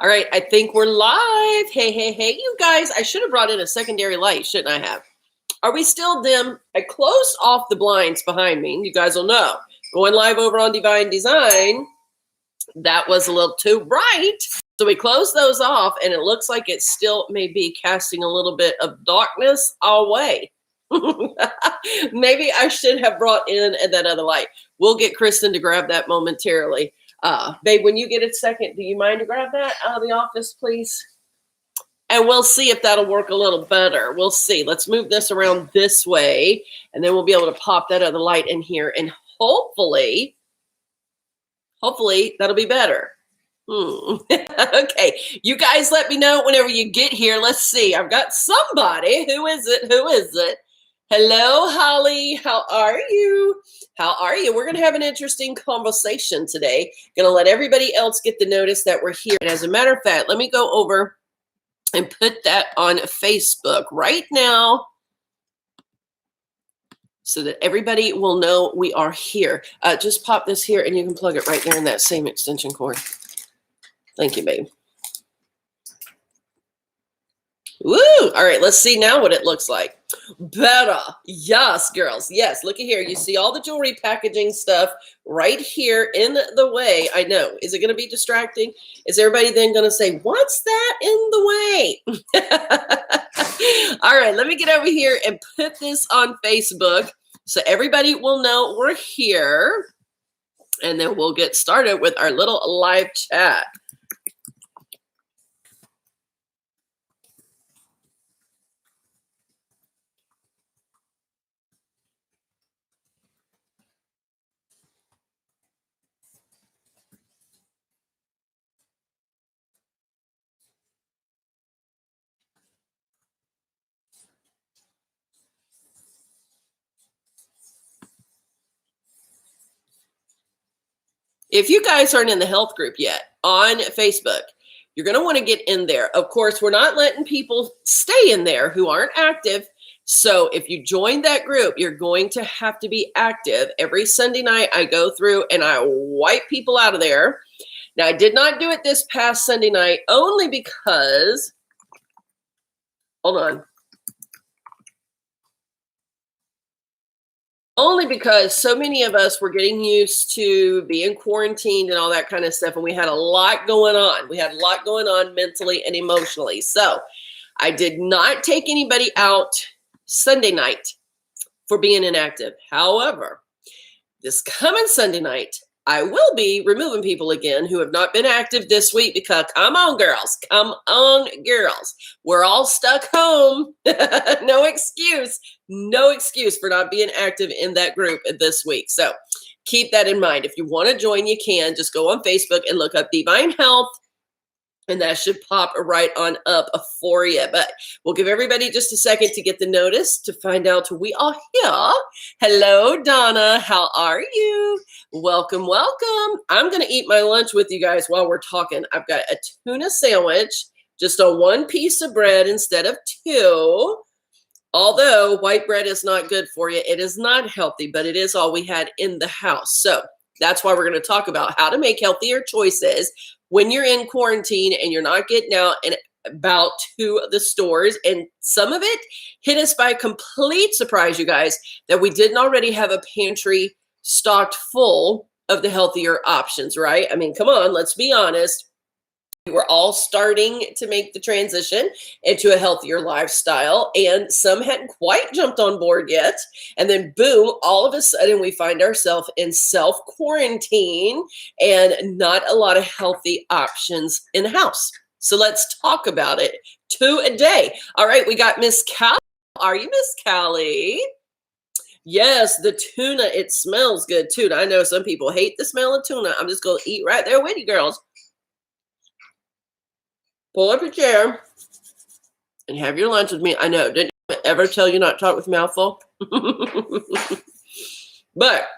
All right, I think we're live. Hey, hey, hey, you guys. I should have brought in a secondary light, shouldn't I have? Are we still dim? I closed off the blinds behind me. You guys will know. Going live over on DeeVine DeeZine, that was a little too bright. So we closed those off, and it looks like it still may be casting a little bit of darkness our way. Maybe I should have brought in that other light. We'll get Kristen to grab that momentarily. Babe, when you get a second, do you mind to grab that out of the office, please? And we'll see if that'll work a little better. We'll see. Let's move this around this way, and then we'll be able to pop that other light in here, and hopefully that'll be better. Okay, you guys let me know whenever you get here. Let's see. I've got somebody. Who is it? Who is it? Hello, Holly. How are you? How are you? We're going to have an interesting conversation today. Going to let everybody else get the notice that we're here. And as a matter of fact, let me go over and put that on Facebook right now so that everybody will know we are here. Just pop this here and you can plug it right there in that same extension cord. Thank you, babe. Woo! All right, let's see now what it looks like. Better. Yes, girls. Yes, look at here. You see all the jewelry packaging stuff right here in the way. I know. Is it going to be distracting? Is everybody then going to say, what's that in the way? All right, let me get over here and put this on Facebook so everybody will know we're here. And then we'll get started with our little live chat. If you guys aren't in the health group yet on Facebook, you're going to want to get in there. Of course, we're not letting people stay in there who aren't active. So if you join that group, you're going to have to be active. Every Sunday night, I go through and I wipe people out of there. Now, I did not do it this past Sunday night only because, hold on. Only because so many of us were getting used to being quarantined and all that kind of stuff. And we had a lot going on. We had a lot going on mentally and emotionally. So I did not take anybody out Sunday night for being inactive. However, this coming Sunday night, I will be removing people again who have not been active this week because come on, girls. Come on, girls. We're all stuck home. No excuse. No excuse for not being active in that group this week. So keep that in mind. If you want to join, you can. Just go on Facebook and look up DeeVine Health. And that should pop right on up for you. But we'll give everybody just a second to get the notice to find out we are here. Hello, Donna. How are you? Welcome, welcome. I'm going to eat my lunch with you guys while we're talking. I've got a tuna sandwich, just on one piece of bread instead of two. Although white bread is not good for you. It is not healthy, but it is all we had in the house. So that's why we're going to talk about how to make healthier choices when you're in quarantine and you're not getting out and about to the stores. And some of it hit us by complete surprise, you guys, that we didn't already have a pantry stocked full of the healthier options, right? I mean, come on, let's be honest. We're all starting to make the transition into a healthier lifestyle, and some hadn't quite jumped on board yet. And then boom, all of a sudden we find ourselves in self-quarantine and not a lot of healthy options in the house. So let's talk about it today. All right, we got Miss Callie. Are you Miss Callie? Yes, the tuna, it smells good too. I know some people hate the smell of tuna. I'm just going to eat right there with you girls. Pull up your chair and have your lunch with me. I know, didn't I ever tell you not to talk with mouth full? But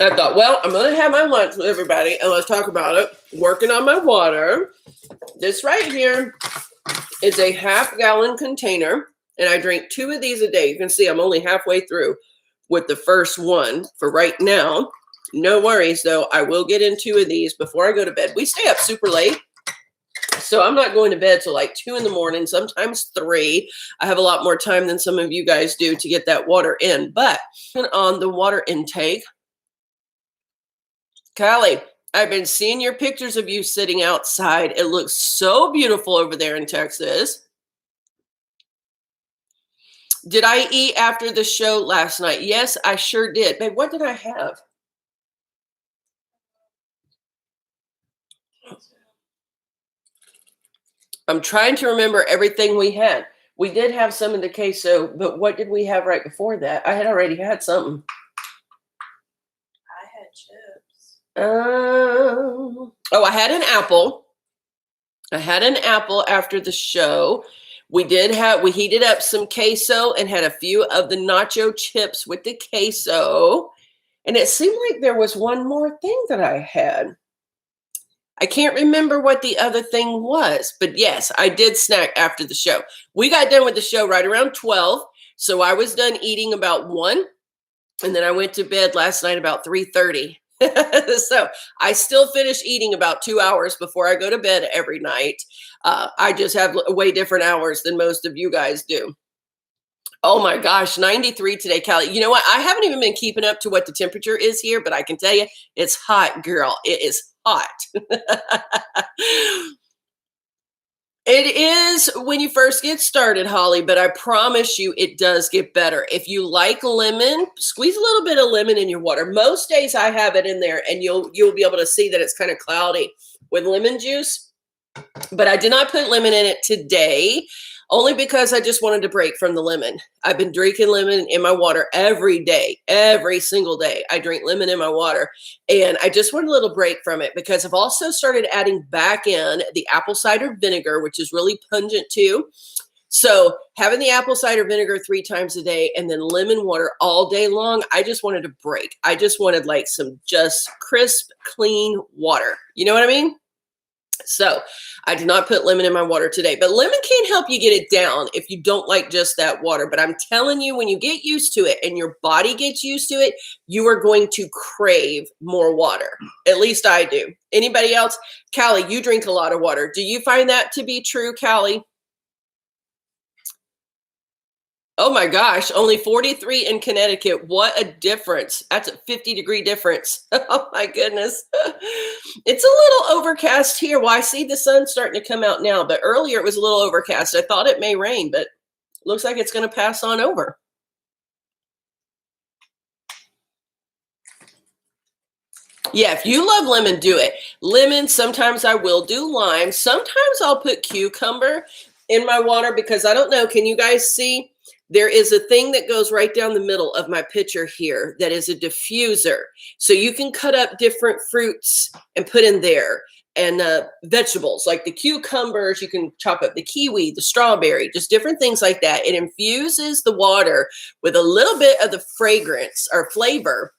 I thought, well, I'm going to have my lunch with everybody and let's talk about it. Working on my water. This right here is a half-gallon container, and I drink 2 of these a day. You can see I'm only halfway through with the first one for right now. No worries, though. I will get in 2 of these before I go to bed. We stay up super late, so I'm not going to bed till like 2 in the morning, sometimes 3. I have a lot more time than some of you guys do to get that water in. But on the water intake, Callie, I've been seeing your pictures of you sitting outside. It looks so beautiful over there in Texas. Did I eat after the show last night? Yes, I sure did. Babe, what did I have? I'm trying to remember everything we had. We did have some of the queso, but what did we have right before that? I had already had something. I had chips. Oh, I had an apple. I had an apple after the show. We heated up some queso and had a few of the nacho chips with the queso. And it seemed like there was one more thing that I had. I can't remember what the other thing was, but yes, I did snack after the show. We got done with the show right around 12. So I was done eating about 1. And then I went to bed last night about 3:30. So I still finish eating about 2 hours before I go to bed every night. I just have way different hours than most of you guys do. Oh my gosh, 93 today, Callie. You know what? I haven't even been keeping up to what the temperature is here, but I can tell you it's hot, girl. It is hot. It is when you first get started, Holly, but I promise you it does get better. If you like lemon, squeeze a little bit of lemon in your water. Most days I have it in there and you'll be able to see that it's kind of cloudy with lemon juice. But I did not put lemon in it today, only because I just wanted to break from the lemon. I've been drinking lemon in my water every day, every single day. I drink lemon in my water, and I just want a little break from it because I've also started adding back in the apple cider vinegar, which is really pungent too. So having the apple cider vinegar 3 times a day and then lemon water all day long, I just wanted to break. I just wanted like some just crisp, clean water. You know what I mean? So I did not put lemon in my water today, but lemon can help you get it down if you don't like just that water. But I'm telling you, when you get used to it and your body gets used to it, you are going to crave more water. At least I do. Anybody else? Callie, you drink a lot of water. Do you find that to be true, Callie? Oh my gosh, only 43 in Connecticut. What a difference. That's a 50-degree difference. Oh my goodness. It's a little overcast here. Well, I see the sun starting to come out now, but earlier it was a little overcast. I thought it may rain, but looks like it's going to pass on over. Yeah, if you love lemon, do it. Lemon, sometimes I will do lime. Sometimes I'll put cucumber in my water because I don't know. Can you guys see? There is a thing that goes right down the middle of my pitcher here that is a diffuser. So you can cut up different fruits and put in there, and vegetables like the cucumbers. You can chop up the kiwi, the strawberry, just different things like that. It infuses the water with a little bit of the fragrance or flavor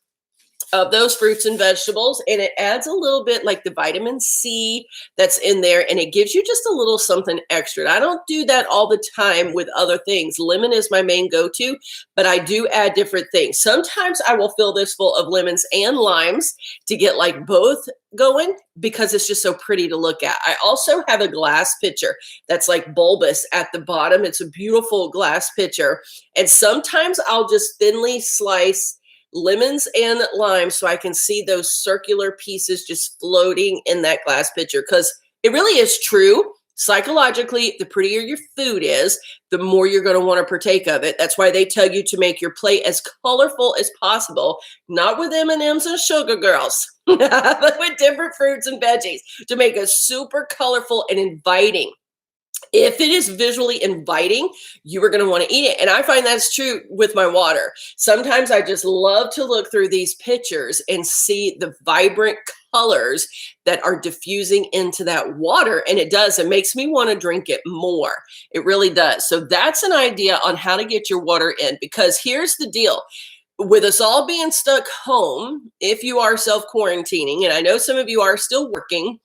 of those fruits and vegetables, and it adds a little bit like the vitamin C that's in there, and it gives you just a little something extra. I don't do that all the time with other things. Lemon is my main go-to, but I do add different things. Sometimes I will fill this full of lemons and limes to get like both going because it's just so pretty to look at. I also have a glass pitcher that's like bulbous at the bottom. It's a beautiful glass pitcher, and sometimes I'll just thinly slice lemons and limes so I can see those circular pieces just floating in that glass pitcher, because it really is true. Psychologically, the prettier your food is, the more you're going to want to partake of it. That's why they tell you to make your plate as colorful as possible, not with M&Ms and sugar girls, but with different fruits and veggies to make it super colorful and inviting. If it is visually inviting, you are going to want to eat it. And I find that's true with my water. Sometimes I just love to look through these pictures and see the vibrant colors that are diffusing into that water. And it makes me want to drink it more. It really does. So that's an idea on how to get your water in, because here's the deal. With us all being stuck home, if you are self-quarantining, and I know some of you are still working,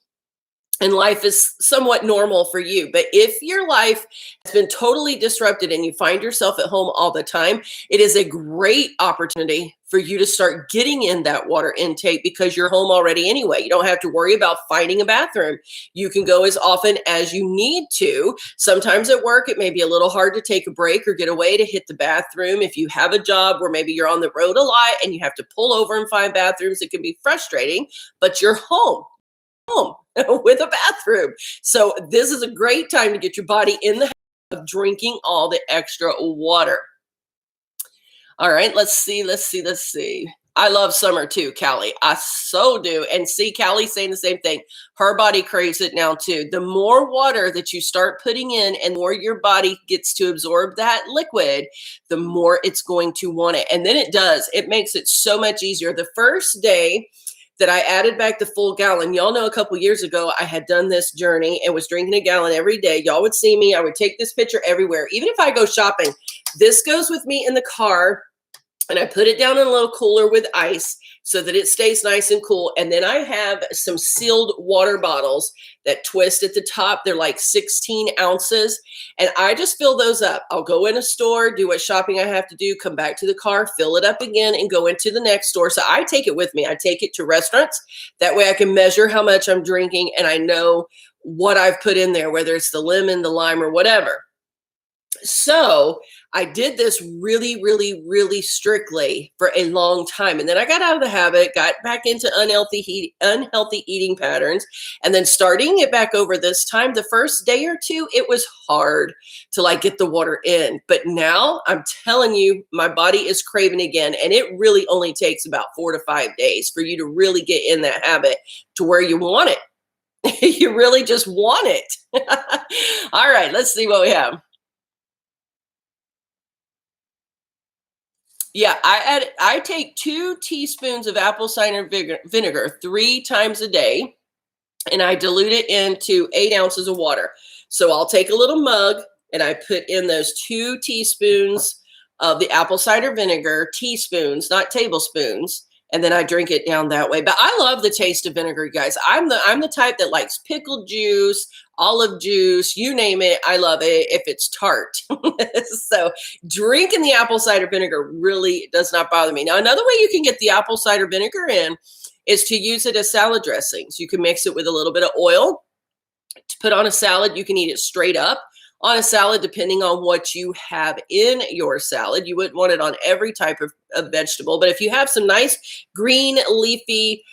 and life is somewhat normal for you. But if your life has been totally disrupted and you find yourself at home all the time, it is a great opportunity for you to start getting in that water intake because you're home already anyway. You don't have to worry about finding a bathroom. You can go as often as you need to. Sometimes at work, it may be a little hard to take a break or get away to hit the bathroom. If you have a job where maybe you're on the road a lot and you have to pull over and find bathrooms, it can be frustrating, but you're home with a bathroom. So this is a great time to get your body in the habit of drinking all the extra water. All right, let's see. I love summer too, Callie. I so do. And see, Callie's saying the same thing. Her body craves it now too. The more water that you start putting in and the more your body gets to absorb that liquid, the more it's going to want it. And then it does. It makes it so much easier. The first day that I added back the full gallon. Y'all know a couple years ago, I had done this journey and was drinking a gallon every day. Y'all would see me. I would take this picture everywhere. Even if I go shopping, this goes with me in the car. And I put it down in a little cooler with ice so that it stays nice and cool. And then I have some sealed water bottles that twist at the top. They're like 16 ounces. And I just fill those up. I'll go in a store, do what shopping I have to do, come back to the car, fill it up again, and go into the next store. So I take it with me. I take it to restaurants. That way I can measure how much I'm drinking and I know what I've put in there, whether it's the lemon, the lime, or whatever. So I did this really strictly for a long time. And then I got out of the habit, got back into unhealthy eating patterns. And then starting it back over this time, the first day or two, it was hard to like get the water in. But now I'm telling you, my body is craving again. And it really only takes about 4 to 5 days for you to really get in that habit to where you want it. You really just want it. All right, let's see what we have. Yeah, I take 2 teaspoons of apple cider vinegar 3 times a day, and I dilute it into 8 ounces of water. So I'll take a little mug and I put in those 2 teaspoons of the apple cider vinegar, teaspoons, not tablespoons, and then I drink it down that way. But I love the taste of vinegar, guys. I'm the type that likes pickled juice, olive juice, you name it. I love it if it's tart. So drinking the apple cider vinegar really does not bother me. Now, another way you can get the apple cider vinegar in is to use it as salad dressings. You can mix it with a little bit of oil to put on a salad. You can eat it straight up on a salad, depending on what you have in your salad. You wouldn't want it on every type of vegetable, but if you have some nice green leafy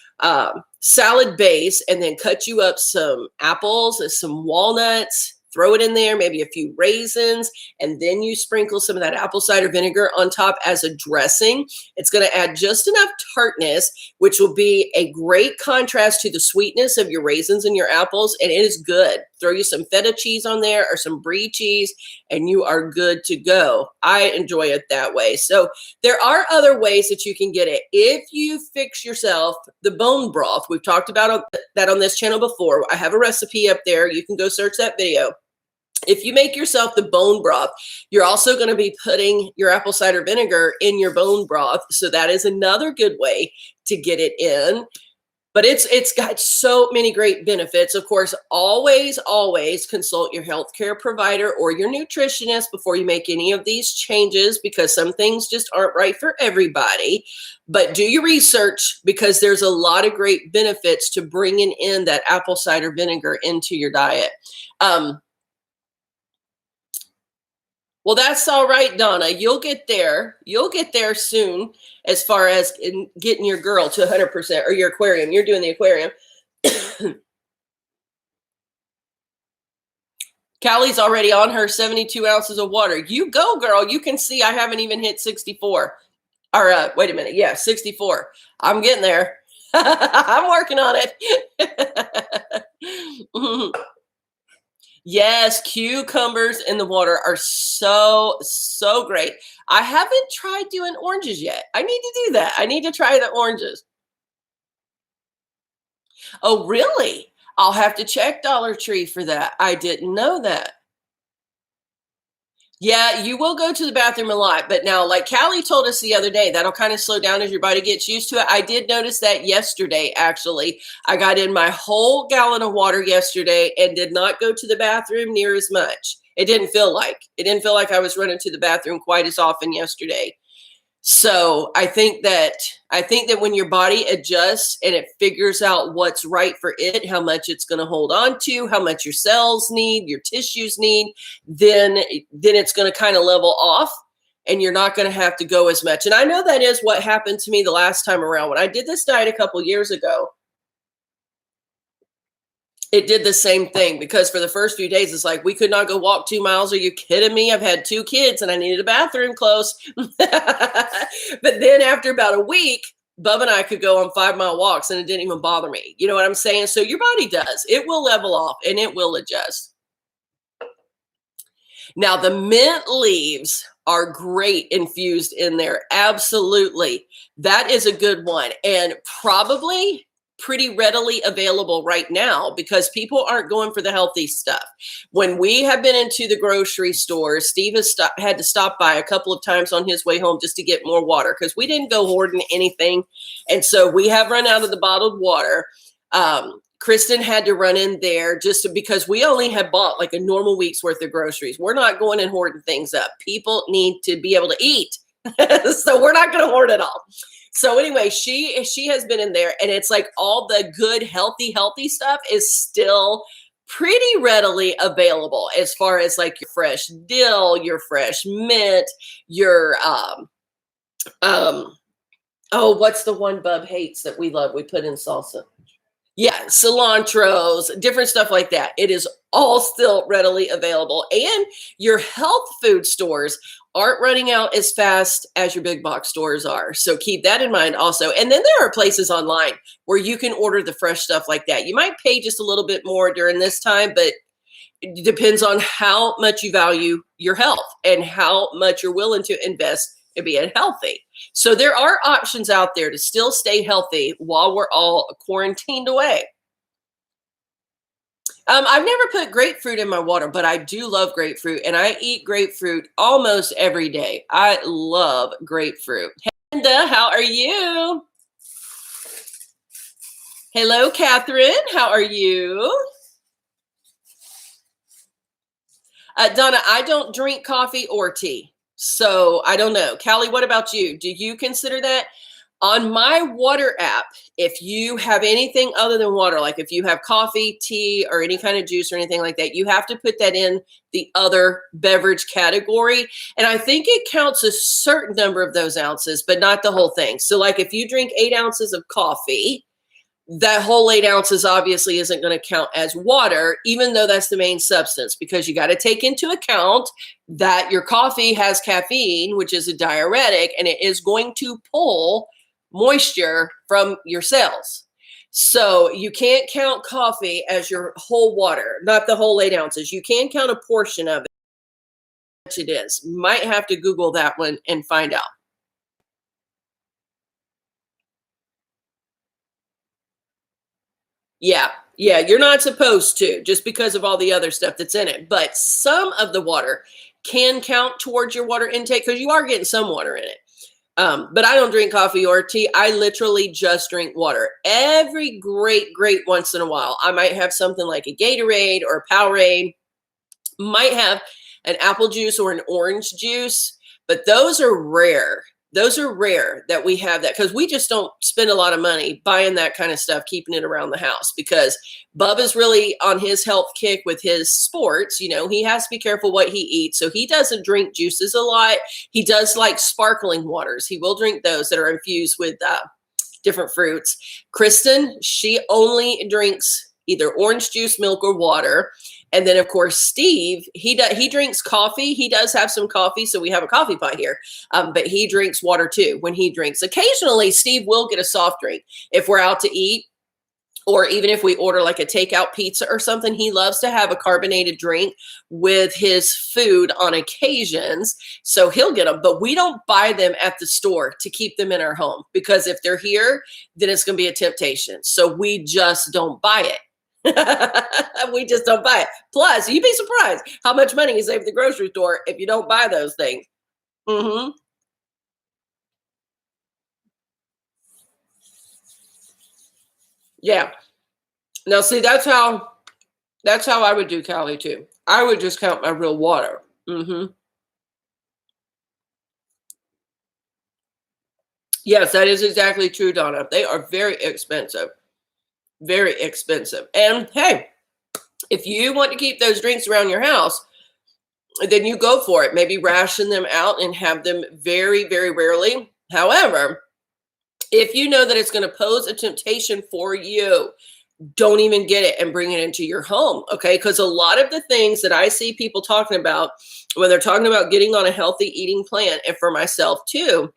salad base and then cut you up some apples, some walnuts, throw it in there, maybe a few raisins, and then you sprinkle some of that apple cider vinegar on top as a dressing. It's going to add just enough tartness, which will be a great contrast to the sweetness of your raisins and your apples, and it is good. Throw you some feta cheese on there or some brie cheese, and you are good to go. I enjoy it that way. So there are other ways that you can get it. If you fix yourself the bone broth, we've talked about that on this channel before. I have a recipe up there. You can go search that video. If you make yourself the bone broth, you're also going to be putting your apple cider vinegar in your bone broth. So that is another good way to get it in. But it's got so many great benefits. Of course, always consult your healthcare provider or your nutritionist before you make any of these changes, because some things just aren't right for everybody. But do your research, because there's a lot of great benefits to bringing in that apple cider vinegar into your diet. Well, that's all right, Donna. You'll get there. You'll get there soon as far as getting your girl to 100%, or your aquarium. You're doing the aquarium. Callie's already on her 72 ounces of water. You go, girl. You can see I haven't even hit 64. Or wait a minute. Yeah, 64. I'm getting there. I'm working on it. Yes, cucumbers in the water are so great. I haven't tried doing oranges yet. I need to do that. I need to try the oranges. Oh, really? I'll have to check Dollar Tree for that. I didn't know that. Yeah, you will go to the bathroom a lot, but now, like Callie told us the other day, that'll kind of slow down as your body gets used to it. I did notice that yesterday, actually. I got in my whole gallon of water yesterday and did not go to the bathroom near as much. It didn't feel like I was running to the bathroom quite as often yesterday. So I think that when your body adjusts and it figures out what's right for it, how much it's going to hold on to, how much your cells need, your tissues need, then it's going to kind of level off and you're not going to have to go as much. And I know that is what happened to me the last time around. When I did this diet a couple years ago, it did the same thing, because for the first few days, it's like we could not go walk 2 miles. Are you kidding me? I've had 2 kids and I needed a bathroom close. But then after about a week, Bub and I could go on 5-mile walks and it didn't even bother me. You know what I'm saying? So your body does. It will level off and it will adjust. Now, the mint leaves are great infused in there. Absolutely. That is a good one. And probably pretty readily available right now because people aren't going for the healthy stuff. When we have been into the grocery store, Steve has had to stop by a couple of times on his way home just to get more water because we didn't go hoarding anything. And so we have run out of the bottled water. Kristen had to run in there because we only had bought like a normal week's worth of groceries. We're not going and hoarding things up. People need to be able to eat. So we're not going to hoard it all. So anyway, she has been in there and it's like all the good, healthy stuff is still pretty readily available as far as like your fresh dill, your fresh mint, your, what's the one Bub hates that we love? We put in salsa. Yeah, cilantros, different stuff like that. It is all still readily available. And your health food stores aren't running out as fast as your big box stores are. So keep that in mind also. And then there are places online where you can order the fresh stuff like that. You might pay just a little bit more during this time, but it depends on how much you value your health and how much you're willing to invest in being healthy. So there are options out there to still stay healthy while we're all quarantined away. I've never put grapefruit in my water, but I do love grapefruit and I eat grapefruit almost every day. I love grapefruit. Hey, Linda, how are you? Hello, Catherine. How are you? Donna, I don't drink coffee or tea. So I don't know. Callie, what about you? Do you consider that? On my water app, if you have anything other than water, like if you have coffee, tea, or any kind of juice or anything like that, you have to put that in the other beverage category. And I think it counts a certain number of those ounces, but not the whole thing. So like if you drink 8 ounces of coffee, that whole 8 ounces obviously isn't going to count as water, even though that's the main substance, because you got to take into account that your coffee has caffeine, which is a diuretic, and it is going to pull moisture from your cells. So you can't count coffee as your whole water, not the whole 8 ounces. You can count a portion of it. It is. Might have to Google that one and find out. Yeah, you're not supposed to just because of all the other stuff that's in it. But some of the water can count towards your water intake because you are getting some water in it. But I don't drink coffee or tea. I literally just drink water. Every great once in a while, I might have something like a Gatorade or a Powerade, might have an apple juice or an orange juice, but those are rare. Those are rare that we have that because we just don't spend a lot of money buying that kind of stuff, keeping it around the house because Bub is really on his health kick with his sports. You know, he has to be careful what he eats. So he doesn't drink juices a lot. He does like sparkling waters. He will drink those that are infused with different fruits. Kristen, she only drinks either orange juice, milk, or water. And then, of course, Steve, he drinks coffee. He does have some coffee, so we have a coffee pot here. But he drinks water, too, when he drinks. Occasionally, Steve will get a soft drink if we're out to eat, or even if we order like a takeout pizza or something. He loves to have a carbonated drink with his food on occasions, so he'll get them. But we don't buy them at the store to keep them in our home because if they're here, then it's going to be a temptation. So we just don't buy it. We just don't buy it. Plus, you'd be surprised how much money you save at the grocery store if you don't buy those things. Hmm. Yeah. Now, see, that's how I would do Cali too. I would just count my real water. Hmm. Yes, that is exactly true, Donna. They are very expensive. Very expensive. And hey, if you want to keep those drinks around your house, then you go for it. Maybe ration them out and have them very, very rarely. However, if you know that it's going to pose a temptation for you, don't even get it and bring it into your home. Okay. Because a lot of the things that I see people talking about when they're talking about getting on a healthy eating plan, and for myself too,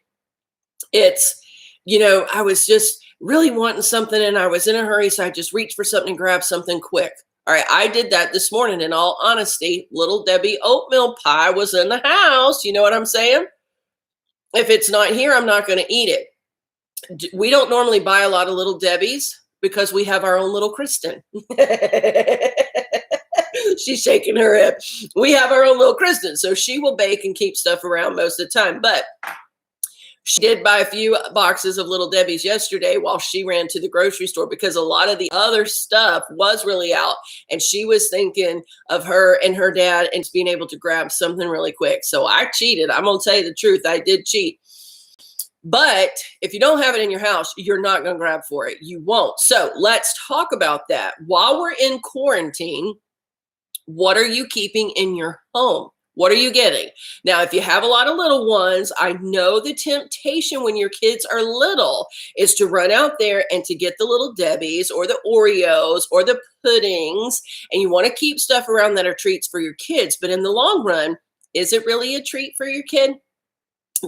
it's, I was just really wanting something and I was in a hurry. So I just reached for something and grabbed something quick. All right. I did that this morning. In all honesty, Little Debbie oatmeal pie was in the house. You know what I'm saying? If it's not here, I'm not going to eat it. We don't normally buy a lot of Little Debbie's because we have our own little Kristen. She's shaking her head. We have our own little Kristen. So she will bake and keep stuff around most of the time. But she did buy a few boxes of Little Debbie's yesterday while she ran to the grocery store because a lot of the other stuff was really out. And she was thinking of her and her dad and being able to grab something really quick. So I cheated. I'm going to tell you the truth. I did cheat. But if you don't have it in your house, you're not going to grab for it. You won't. So let's talk about that. While we're in quarantine, what are you keeping in your home? What are you getting? Now, if you have a lot of little ones, I know the temptation when your kids are little is to run out there and to get the Little Debbie's or the Oreos or the puddings. And you want to keep stuff around that are treats for your kids. But in the long run, is it really a treat for your kid?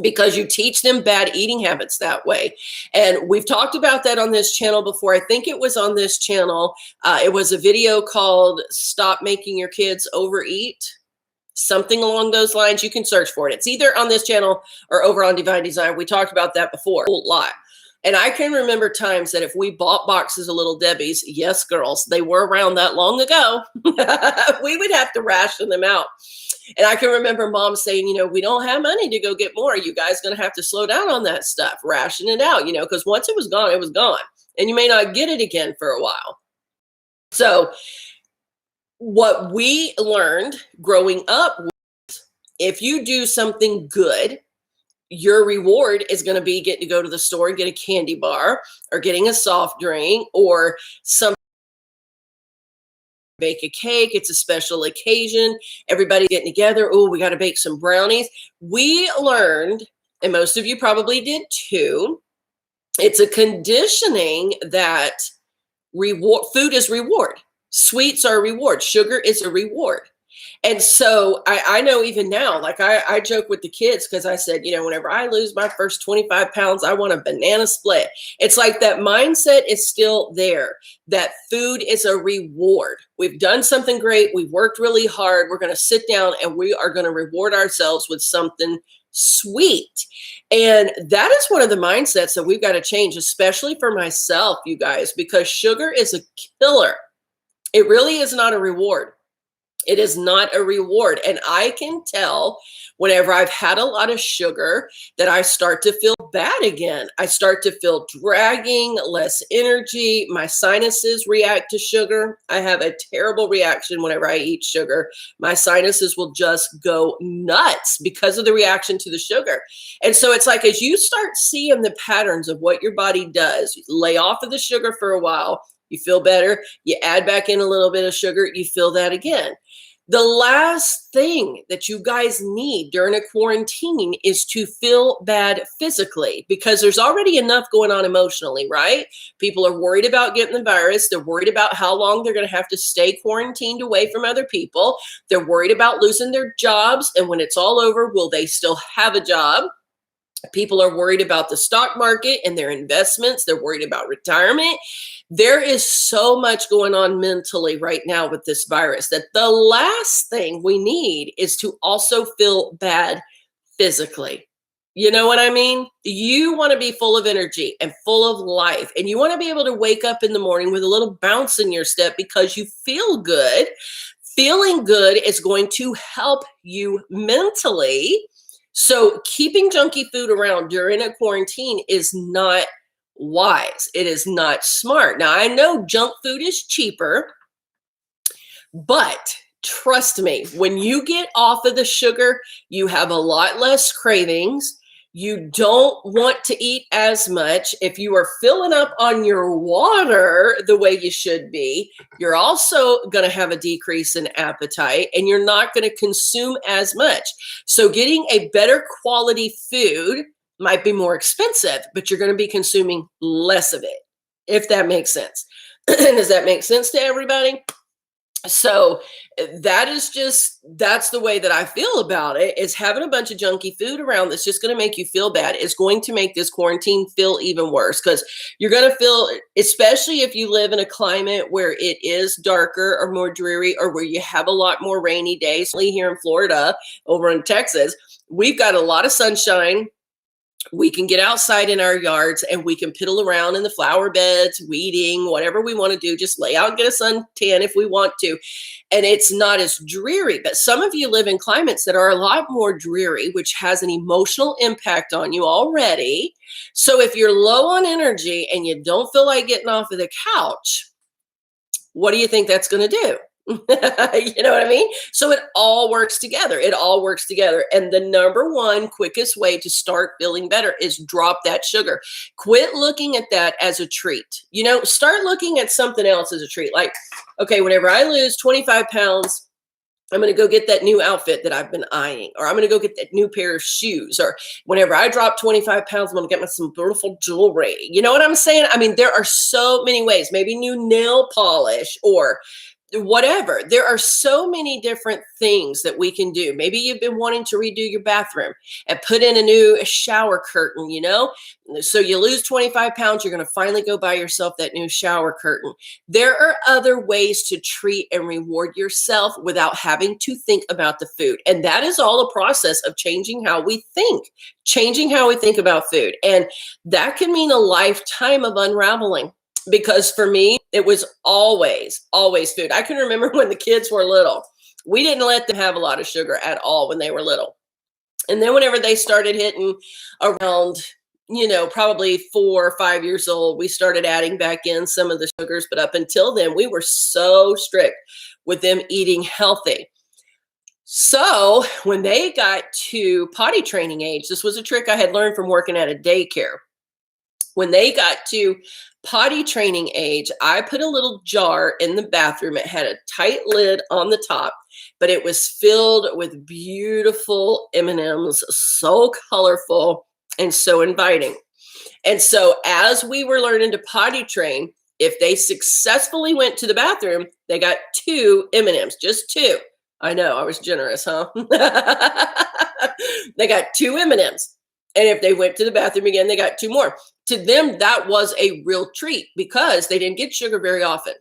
Because you teach them bad eating habits that way. And we've talked about that on this channel before. I think it was on this channel. It was a video called Stop Making Your Kids Overeat. Something along those lines. You can search for it. It's either on this channel or over on DeeVine DeeZine. We talked about that before a lot. And I can remember times that if we bought boxes of Little Debbie's, yes, girls, they were around that long ago, we would have to ration them out. And I can remember mom saying, we don't have money to go get more. You guys going to have to slow down on that stuff, ration it out, because once it was gone, it was gone. And you may not get it again for a while. So what we learned growing up was if you do something good, your reward is going to be getting to go to the store and get a candy bar or getting a soft drink or some bake a cake. It's a special occasion. Everybody getting together. Oh, we got to bake some brownies. We learned, and most of you probably did too, it's a conditioning that food is reward. Sweets are a reward. Sugar is a reward. And so I know even now, like I joke with the kids because I said, whenever I lose my first 25 pounds, I want a banana split. It's like that mindset is still there, that food is a reward. We've done something great. We've worked really hard. We're going to sit down and we are going to reward ourselves with something sweet. And that is one of the mindsets that we've got to change, especially for myself, you guys, because sugar is a killer. It really is not a reward. It is not a reward. And I can tell whenever I've had a lot of sugar that I start to feel bad again. I start to feel dragging, less energy. My sinuses react to sugar. I have a terrible reaction whenever I eat sugar. My sinuses will just go nuts because of the reaction to the sugar. And so it's like as you start seeing the patterns of what your body does, you lay off of the sugar for a while, you feel better, you add back in a little bit of sugar, you feel that again. The last thing that you guys need during a quarantine is to feel bad physically because there's already enough going on emotionally, right? People are worried about getting the virus. They're worried about how long they're going to have to stay quarantined away from other people. They're worried about losing their jobs. And when it's all over, will they still have a job? People are worried about the stock market and their investments. They're worried about retirement. There is so much going on mentally right now with this virus that the last thing we need is to also feel bad physically. You know what I mean? You want to be full of energy and full of life. And you want to be able to wake up in the morning with a little bounce in your step because you feel good. Feeling good is going to help you mentally. So keeping junky food around during a quarantine is not wise. It is not smart. Now, I know junk food is cheaper, but trust me, when you get off of the sugar, you have a lot less cravings. You don't want to eat as much. If you are filling up on your water the way you should be, you're also going to have a decrease in appetite and you're not going to consume as much. So getting a better quality food might be more expensive, but you're going to be consuming less of it, if that makes sense. Does that make sense to everybody? So that's the way that I feel about it, is having a bunch of junky food around that's just going to make you feel bad is going to make this quarantine feel even worse, because you're going to feel, especially if you live in a climate where it is darker or more dreary, or where you have a lot more rainy days. Here in Florida, over in Texas, we've got a lot of sunshine. We can get outside in our yards and we can piddle around in the flower beds, weeding, whatever we want to do, just lay out and get a suntan if we want to. And it's not as dreary. But some of you live in climates that are a lot more dreary, which has an emotional impact on you already. So if you're low on energy and you don't feel like getting off of the couch, what do you think that's going to do? You know what I mean? So it all works together. It all works together. And the number one quickest way to start feeling better is drop that sugar. Quit looking at that as a treat. You know, start looking at something else as a treat. Like, okay, whenever I lose 25 pounds, I'm going to go get that new outfit that I've been eyeing, or I'm going to go get that new pair of shoes, or whenever I drop 25 pounds, I'm going to get some beautiful jewelry. You know what I'm saying? I mean, there are so many ways, maybe new nail polish or whatever. There are so many different things that we can do. Maybe you've been wanting to redo your bathroom and put in a new shower curtain, you know? So you lose 25 pounds, you're going to finally go buy yourself that new shower curtain. There are other ways to treat and reward yourself without having to think about the food. And that is all a process of changing how we think, changing how we think about food. And that can mean a lifetime of unraveling. Because for me, it was always food. I can remember when the kids were little, we didn't let them have a lot of sugar at all when they were little. And then whenever they started hitting around, you know, probably 4 or 5 years old, we started adding back in some of the sugars. But up until then, we were so strict with them eating healthy. So when they got to potty training age, this was a trick I had learned from working at a daycare. When they got to potty training age, I put a little jar in the bathroom. It had a tight lid on the top, but it was filled with beautiful M&Ms, so colorful and so inviting. And so as we were learning to potty train, if they successfully went to the bathroom, they got 2 M&Ms, just 2. I know, I was generous, huh? They got 2 M&Ms. And if they went to the bathroom again, they got 2 more. To them, that was a real treat because they didn't get sugar very often.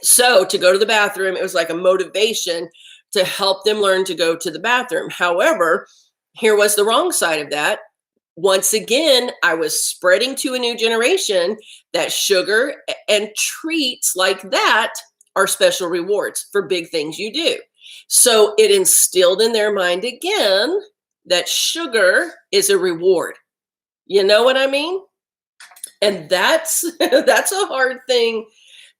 So to go to the bathroom, it was like a motivation to help them learn to go to the bathroom. However, here was the wrong side of that. Once again, I was spreading to a new generation that sugar and treats like that are special rewards for big things you do. So it instilled in their mind again that sugar is a reward. You know what I mean? And that's a hard thing.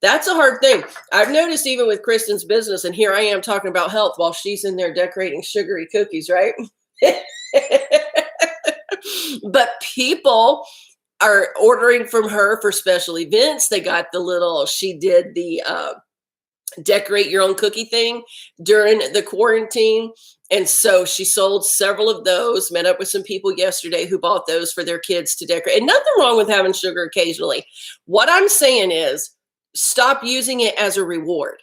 That's a hard thing. I've noticed even with Kristen's business, and here I am talking about health while she's in there decorating sugary cookies, right? But people are ordering from her for special events. They got the little, she did the decorate your own cookie thing during the quarantine. And so she sold several of those, met up with some people yesterday who bought those for their kids to decorate. And nothing wrong with having sugar occasionally. What I'm saying is stop using it as a reward.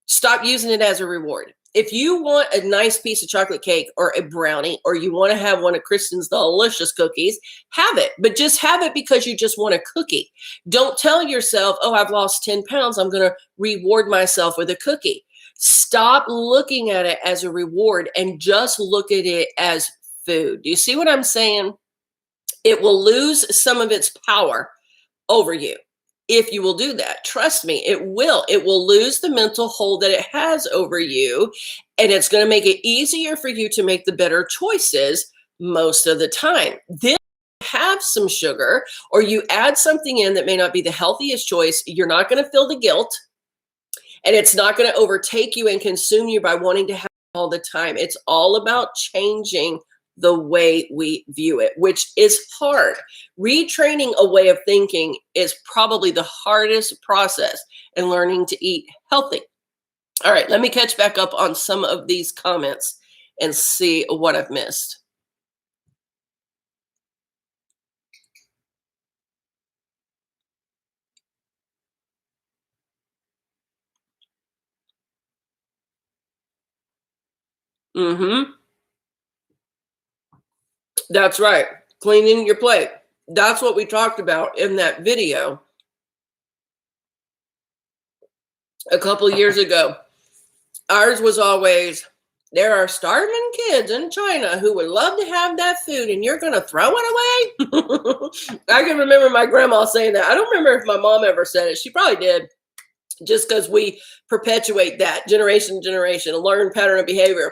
Stop using it as a reward. If you want a nice piece of chocolate cake or a brownie, or you want to have one of Kristen's delicious cookies, have it. But just have it because you just want a cookie. Don't tell yourself, oh, I've lost 10 pounds. I'm going to reward myself with a cookie. Stop looking at it as a reward and just look at it as food. Do you see what I'm saying? It will lose some of its power over you if you will do that. Trust me, it will. It will lose the mental hold that it has over you, and it's going to make it easier for you to make the better choices most of the time. Then have some sugar, or you add something in that may not be the healthiest choice, you're not going to feel the guilt, and it's not going to overtake you and consume you by wanting to have it all the time. It's all about changing the way we view it, which is hard. Retraining a way of thinking is probably the hardest process in learning to eat healthy. All right, let me catch back up on some of these comments and see what I've missed. That's right. Cleaning your plate. That's what we talked about in that video a couple years ago. Ours was always, there are starving kids in China who would love to have that food and you're going to throw it away? I can remember my grandma saying that. I don't remember if my mom ever said it. She probably did, just because we perpetuate that generation to generation, a learned pattern of behavior.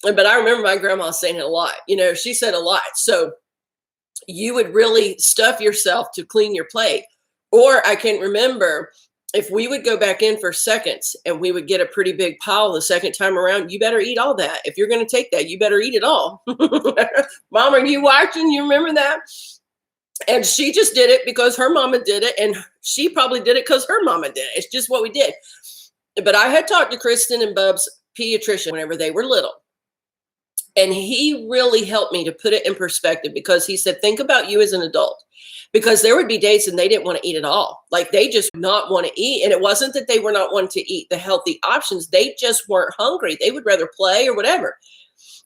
But I remember my grandma saying it a lot. You know, she said a lot. So you would really stuff yourself to clean your plate. Or I can remember if we would go back in for seconds and we would get a pretty big pile the second time around, you better eat all that. If you're going to take that, you better eat it all. Mom, are you watching? You remember that? And she just did it because her mama did it. And she probably did it because her mama did it. It's just what we did. But I had talked to Kristen and Bub's pediatrician whenever they were little. And he really helped me to put it in perspective, because he said, think about you as an adult, because there would be days and they didn't want to eat at all. Like they just not want to eat. And it wasn't that they were not wanting to eat the healthy options. They just weren't hungry. They would rather play or whatever.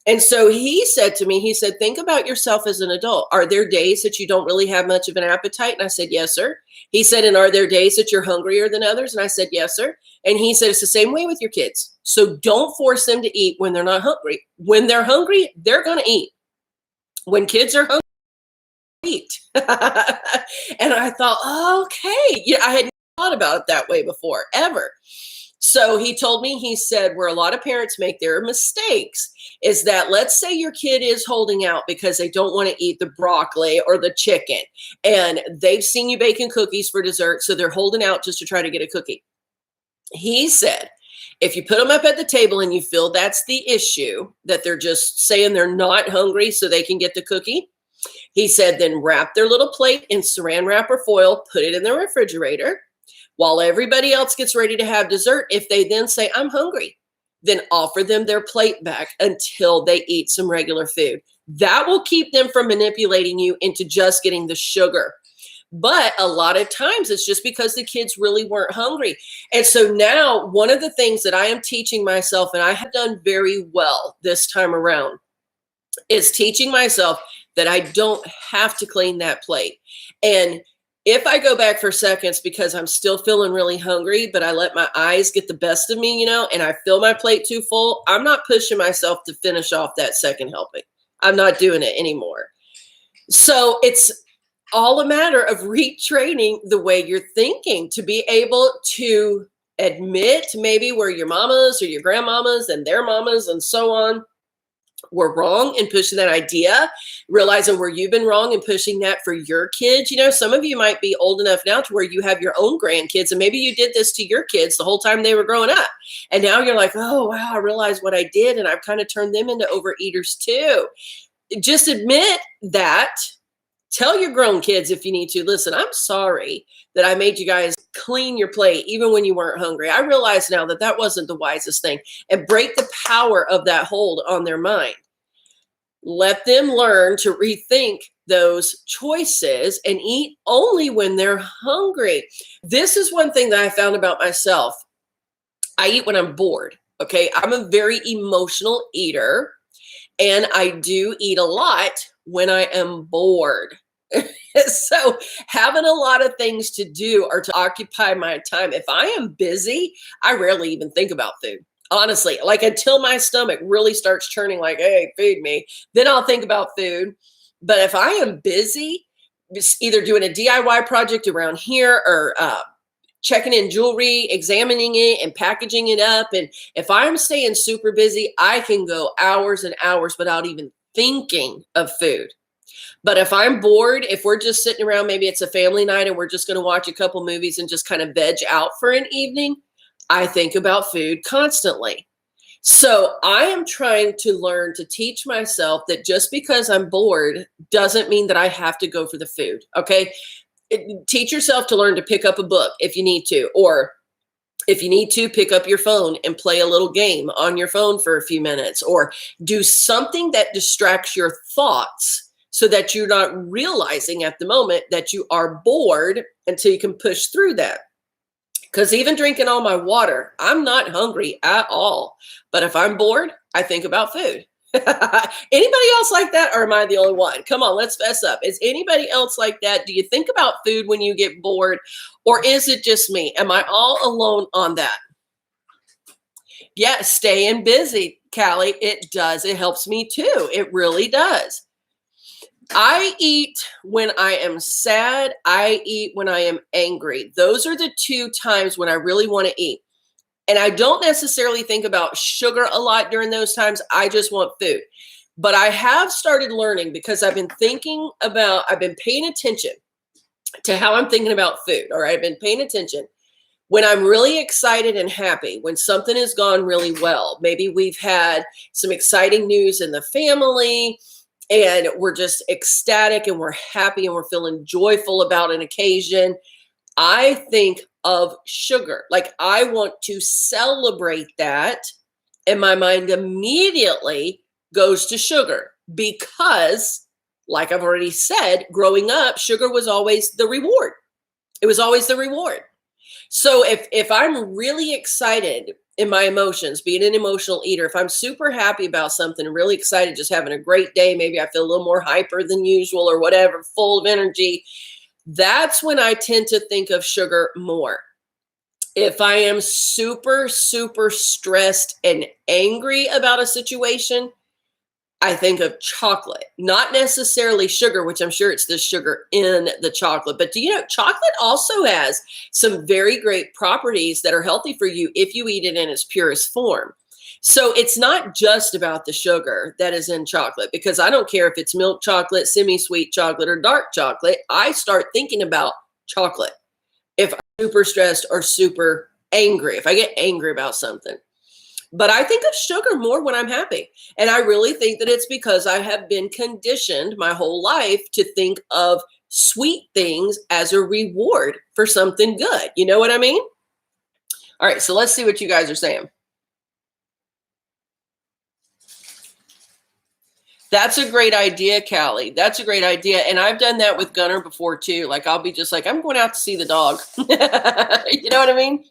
And so he said to me, he said, think about yourself as an adult. Are there days that you don't really have much of an appetite? And I said, yes, sir. He said, and are there days that you're hungrier than others? And I said, yes, sir. And he said, it's the same way with your kids. So don't force them to eat when they're not hungry. When they're hungry, they're going to eat. When kids are hungry, eat. And I thought, okay. Yeah, I hadn't thought about it that way before, ever. So he told me, he said, where a lot of parents make their mistakes is that, let's say your kid is holding out because they don't want to eat the broccoli or the chicken, and they've seen you baking cookies for dessert, so they're holding out just to try to get a cookie. He said, if you put them up at the table and you feel that's the issue, that they're just saying they're not hungry so they can get the cookie, he said, then wrap their little plate in saran wrap or foil, put it in the refrigerator. While everybody else gets ready to have dessert, if they then say, I'm hungry, then offer them their plate back until they eat some regular food. That will keep them from manipulating you into just getting the sugar. But a lot of times it's just because the kids really weren't hungry. And so now one of the things that I am teaching myself, and I have done very well this time around, is teaching myself that I don't have to clean that plate. And if I go back for seconds because I'm still feeling really hungry, but I let my eyes get the best of me, and I fill my plate too full, I'm not pushing myself to finish off that second helping. I'm not doing it anymore. So it's all a matter of retraining the way you're thinking, to be able to admit maybe where your mamas or your grandmamas and their mamas and so on were wrong in pushing that idea, realizing where you've been wrong and pushing that for your kids. Some of you might be old enough now to where you have your own grandkids, and maybe you did this to your kids the whole time they were growing up. And now you're like, oh, wow, I realized what I did, and I've kind of turned them into overeaters too. Just admit that. Tell your grown kids if you need to, listen, I'm sorry that I made you guys clean your plate even when you weren't hungry. I realize now that that wasn't the wisest thing, and break the power of that hold on their mind. Let them learn to rethink those choices and eat only when they're hungry. This is one thing that I found about myself. I eat when I'm bored. Okay. I'm a very emotional eater, and I do eat a lot when I am bored. So having a lot of things to do or to occupy my time. If I am busy, I rarely even think about food. Honestly, like until my stomach really starts churning like, hey, feed me, then I'll think about food. But if I am busy, either doing a DIY project around here or checking in jewelry, examining it and packaging it up. And if I'm staying super busy, I can go hours and hours without even thinking of food. But if I'm bored, if we're just sitting around, maybe it's a family night and we're just going to watch a couple movies and just kind of veg out for an evening, I think about food constantly. So I am trying to learn to teach myself that just because I'm bored doesn't mean that I have to go for the food. Okay. Teach yourself to learn to pick up a book if you need to, or if you need to, pick up your phone and play a little game on your phone for a few minutes, or do something that distracts your thoughts so that you're not realizing at the moment that you are bored until you can push through that. Because even drinking all my water, I'm not hungry at all. But if I'm bored, I think about food. Anybody else like that, or am I the only one? Come on, let's fess up. Is anybody else like that? Do you think about food when you get bored, or is it just me? Am I all alone on that? Yeah, staying busy, Callie. It does. It helps me too. It really does. I eat when I am sad. I eat when I am angry. Those are the two times when I really want to eat. And I don't necessarily think about sugar a lot during those times. I just want food. But I have started learning, because I've been paying attention to how I'm thinking about food. All right. I've been paying attention. When I'm really excited and happy, when something has gone really well, maybe we've had some exciting news in the family and we're just ecstatic and we're happy and we're feeling joyful about an occasion, I think of sugar. Like I want to celebrate that, and my mind immediately goes to sugar because, like I've already said, growing up, sugar was always the reward. It was always the reward. So if I'm really excited in my emotions, being an emotional eater, if I'm super happy about something, really excited, just having a great day, maybe I feel a little more hyper than usual or whatever, full of energy, that's when I tend to think of sugar more. If I am super, super stressed and angry about a situation, I think of chocolate, not necessarily sugar, which I'm sure it's the sugar in the chocolate. But do you know, chocolate also has some very great properties that are healthy for you if you eat it in its purest form. So it's not just about the sugar that is in chocolate, because I don't care if it's milk chocolate, semi-sweet chocolate, or dark chocolate. I start thinking about chocolate if I'm super stressed or super angry, if I get angry about something. But I think of sugar more when I'm happy. And I really think that it's because I have been conditioned my whole life to think of sweet things as a reward for something good. You know what I mean? All right, so let's see what you guys are saying. That's a great idea, Callie. That's a great idea. And I've done that with Gunner before too. Like I'll be just like, I'm going out to see the dog. You know what I mean?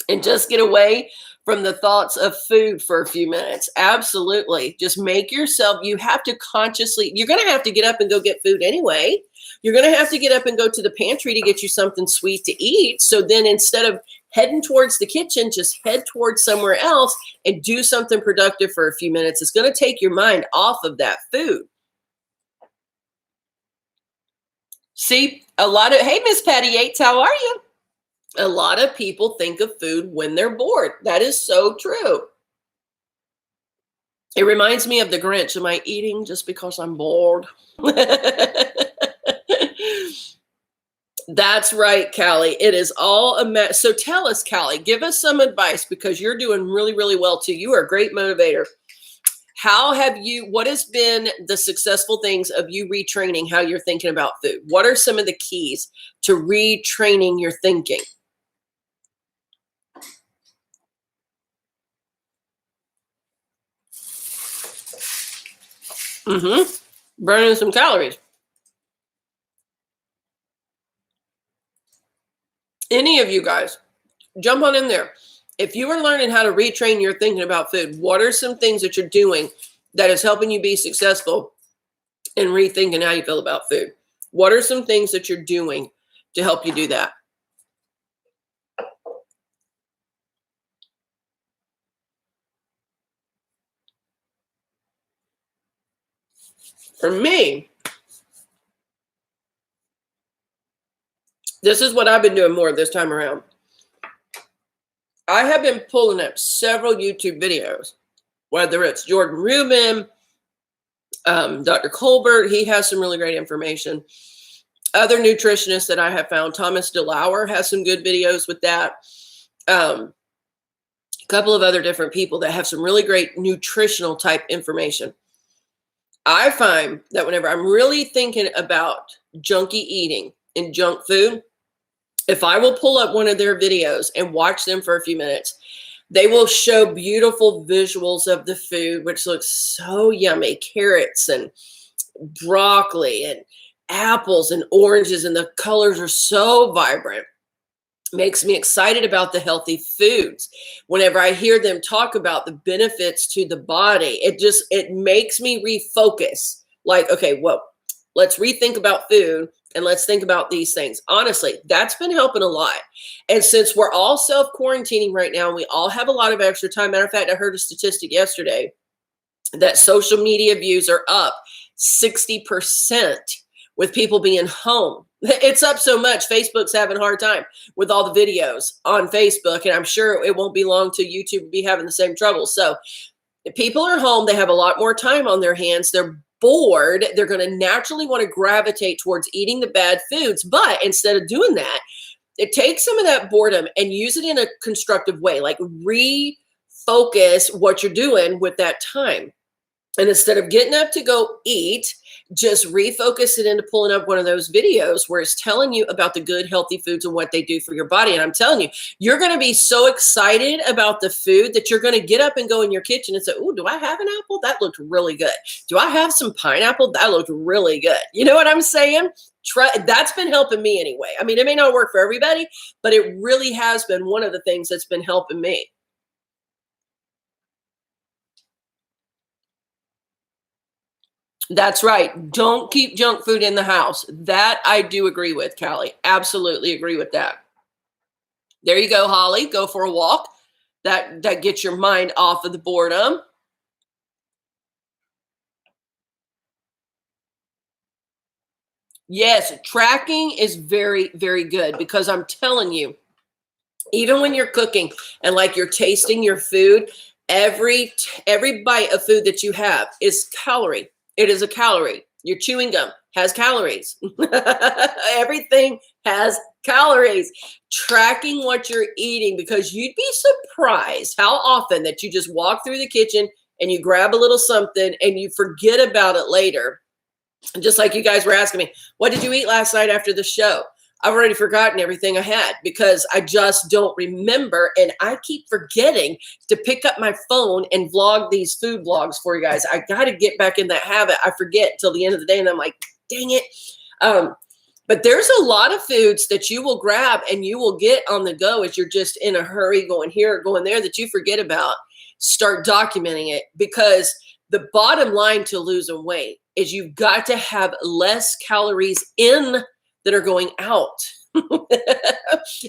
And just get away from the thoughts of food for a few minutes. Absolutely. Just make yourself, you have to consciously, you're going to have to get up and go get food anyway. You're going to have to get up and go to the pantry to get you something sweet to eat. So then instead of heading towards the kitchen, just head towards somewhere else and do something productive for a few minutes. It's going to take your mind off of that food. See, hey, Miss Patty Yates, how are you? A lot of people think of food when they're bored. That is so true. It reminds me of the Grinch. Am I eating just because I'm bored? That's right, Callie. It is all a mess. So tell us, Callie, give us some advice, because you're doing really, really well too. You are a great motivator. What has been the successful things of you retraining how you're thinking about food? What are some of the keys to retraining your thinking? Burning some calories. Any of you guys, jump on in there. If you are learning how to retrain your thinking about food, what are some things that you're doing that is helping you be successful in rethinking how you feel about food? What are some things that you're doing to help you do that? For me, this is what I've been doing more this time around. I have been pulling up several YouTube videos, whether it's Jordan Rubin, Dr. Colbert, he has some really great information. Other nutritionists that I have found, Thomas DeLauer has some good videos with that. A couple of other different people that have some really great nutritional type information. I find that whenever I'm really thinking about junky eating and junk food, if I will pull up one of their videos and watch them for a few minutes, they will show beautiful visuals of the food, which looks so yummy. Carrots and broccoli and apples and oranges, and the colors are so vibrant. Makes me excited about the healthy foods. Whenever I hear them talk about the benefits to the body, it makes me refocus. Like, okay, well, let's rethink about food and let's think about these things. Honestly, that's been helping a lot. And since we're all self-quarantining right now, and we all have a lot of extra time. Matter of fact, I heard a statistic yesterday that social media views are up 60% with people being home. It's up so much. Facebook's having a hard time with all the videos on Facebook. And I'm sure it won't be long till YouTube will be having the same trouble. So if people are home, they have a lot more time on their hands. They're bored. They're going to naturally want to gravitate towards eating the bad foods. But instead of doing that, it takes some of that boredom and use it in a constructive way, like refocus what you're doing with that time. And instead of getting up to go eat, just refocus it into pulling up one of those videos where it's telling you about the good, healthy foods and what they do for your body. And I'm telling you, you're going to be so excited about the food that you're going to get up and go in your kitchen and say, "Ooh, do I have an apple? That looked really good. Do I have some pineapple? That looked really good." You know what I'm saying? That's been helping me anyway. I mean, it may not work for everybody, but it really has been one of the things that's been helping me. That's right. Don't keep junk food in the house. That I do agree with, Callie. Absolutely agree with that. There you go, Holly. Go for a walk. That gets your mind off of the boredom. Yes, tracking is very, very good because I'm telling you, even when you're cooking and like you're tasting your food, every bite of food that you have is calorie. It is a calorie. Your chewing gum has calories. Everything has calories. Tracking what you're eating, because you'd be surprised how often that you just walk through the kitchen and you grab a little something and you forget about it later. Just like you guys were asking me, what did you eat last night after the show? I've already forgotten everything I had because I just don't remember. And I keep forgetting to pick up my phone and vlog these food vlogs for you guys. I got to get back in that habit. I forget till the end of the day and I'm like, dang it. But there's a lot of foods that you will grab and you will get on the go as you're just in a hurry going here or going there that you forget about. Start documenting it, because the bottom line to losing weight is you've got to have less calories in that are going out.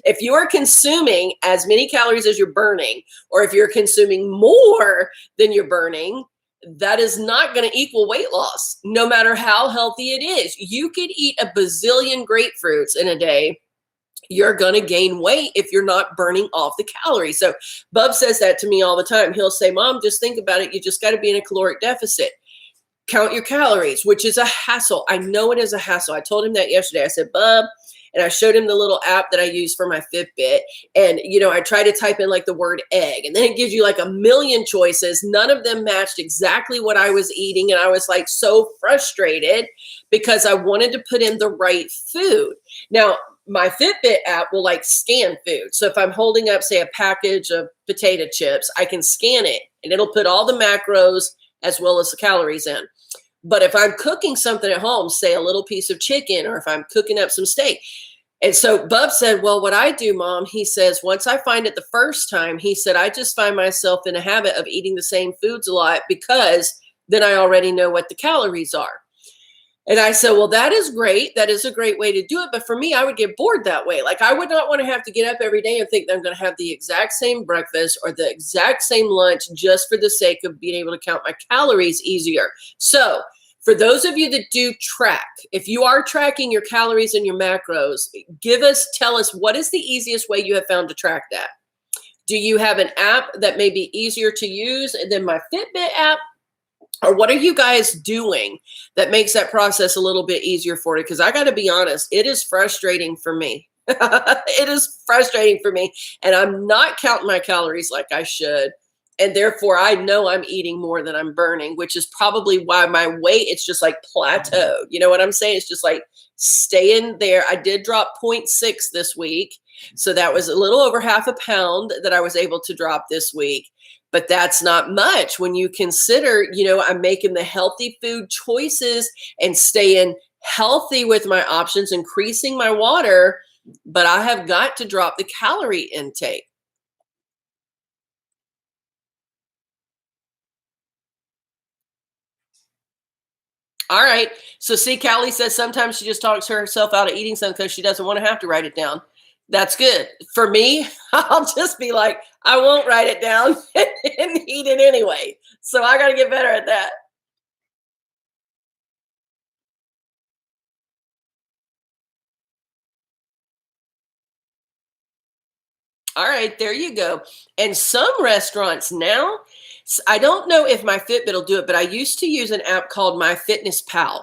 If you are consuming as many calories as you're burning, or if you're consuming more than you're burning, that is not going to equal weight loss, no matter how healthy it is. You could eat a bazillion grapefruits in a day. You're going to gain weight if you're not burning off the calories. So Bub says that to me all the time. He'll say, "Mom, just think about it. You just got to be in a caloric deficit. Count your calories," which is a hassle. I know it is a hassle. I told him that yesterday. I said, "Bub," and I showed him the little app that I use for my Fitbit. And, you know, I try to type in like the word egg, and then it gives you like a million choices. None of them matched exactly what I was eating. And I was like so frustrated because I wanted to put in the right food. Now, my Fitbit app will like scan food. So if I'm holding up, say, a package of potato chips, I can scan it and it'll put all the macros as well as the calories in. But if I'm cooking something at home, say a little piece of chicken, or if I'm cooking up some steak. And so Bub said, "Well, what I do, Mom," he says, "once I find it the first time," he said, "I just find myself in a habit of eating the same foods a lot because then I already know what the calories are." And I said, "Well, that is great. That is a great way to do it. But for me, I would get bored that way. Like, I would not want to have to get up every day and think that I'm going to have the exact same breakfast or the exact same lunch just for the sake of being able to count my calories easier." So For those of you that do track, if you are tracking your calories and your macros, tell us what is the easiest way you have found to track that? Do you have an app that may be easier to use than my Fitbit app? Or what are you guys doing that makes that process a little bit easier for you? Because I got to be honest, it is frustrating for me. It is frustrating for me. And I'm not counting my calories like I should. And therefore, I know I'm eating more than I'm burning, which is probably why my weight, it's just like plateaued. You know what I'm saying? It's just like staying there. I did drop 0.6 this week. So that was a little over half a pound that I was able to drop this week. But that's not much when you consider, I'm making the healthy food choices and staying healthy with my options, increasing my water, but I have got to drop the calorie intake. All right. So see, Callie says sometimes she just talks herself out of eating something because she doesn't want to have to write it down. That's good. For me, I'll just be like, I won't write it down and eat it anyway. So I got to get better at that. All right, there you go. And some restaurants now, I don't know if my Fitbit will do it, but I used to use an app called MyFitnessPal.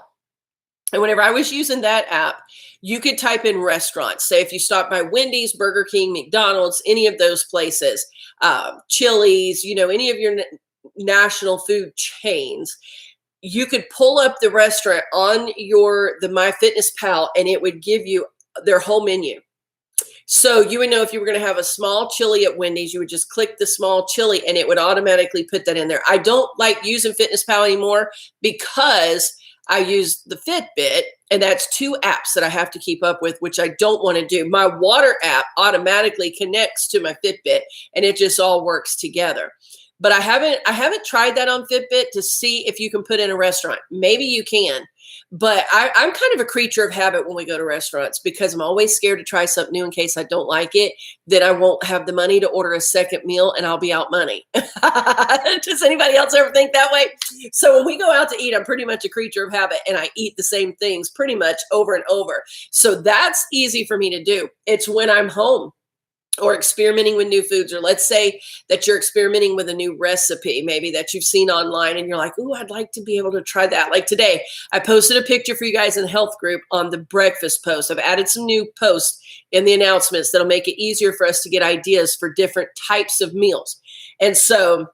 And whenever I was using that app, you could type in restaurants. Say if you stop by Wendy's, Burger King, McDonald's, any of those places, Chili's, any of your national food chains, you could pull up the restaurant on the MyFitnessPal, and it would give you their whole menu. So you would know if you were going to have a small chili at Wendy's, you would just click the small chili and it would automatically put that in there. I don't like using FitnessPal anymore because I use the Fitbit, and that's 2 apps that I have to keep up with, which I don't want to do. My water app automatically connects to my Fitbit, and it just all works together. But I haven't tried that on Fitbit to see if you can put in a restaurant. Maybe you can. But I'm kind of a creature of habit when we go to restaurants because I'm always scared to try something new in case I don't like it. Then I won't have the money to order a second meal and I'll be out money. Does anybody else ever think that way? So when we go out to eat, I'm pretty much a creature of habit and I eat the same things pretty much over and over. So that's easy for me to do. It's when I'm home or experimenting with new foods, or let's say that you're experimenting with a new recipe, maybe that you've seen online and you're like, oh, I'd like to be able to try that. Like today, I posted a picture for you guys in the health group on the breakfast post. I've added some new posts in the announcements that'll make it easier for us to get ideas for different types of meals. And so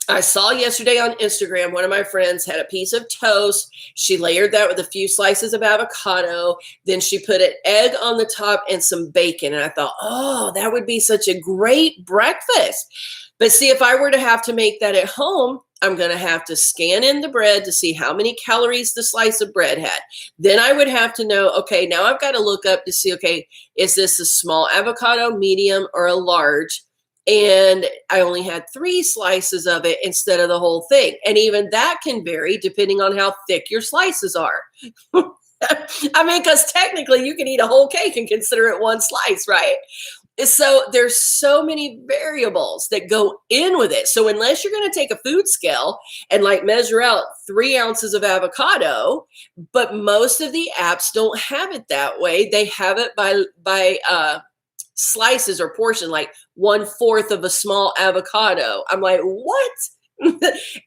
I saw yesterday on Instagram, one of my friends had a piece of toast. She layered that with a few slices of avocado. Then she put an egg on the top and some bacon. And I thought, oh, that would be such a great breakfast. But see, if I were to have to make that at home, I'm going to have to scan in the bread to see how many calories the slice of bread had. Then I would have to know, okay, now I've got to look up to see, okay, is this a small avocado, medium, or a large? And I only had 3 slices of it instead of the whole thing. And even that can vary depending on how thick your slices are. I mean, because technically you can eat a whole cake and consider it one slice, right? So there's so many variables that go in with it. So unless you're going to take a food scale and like measure out 3 ounces of avocado, but most of the apps don't have it that way. They have it by slices or portion, like 1/4 of a small avocado. I'm like, what?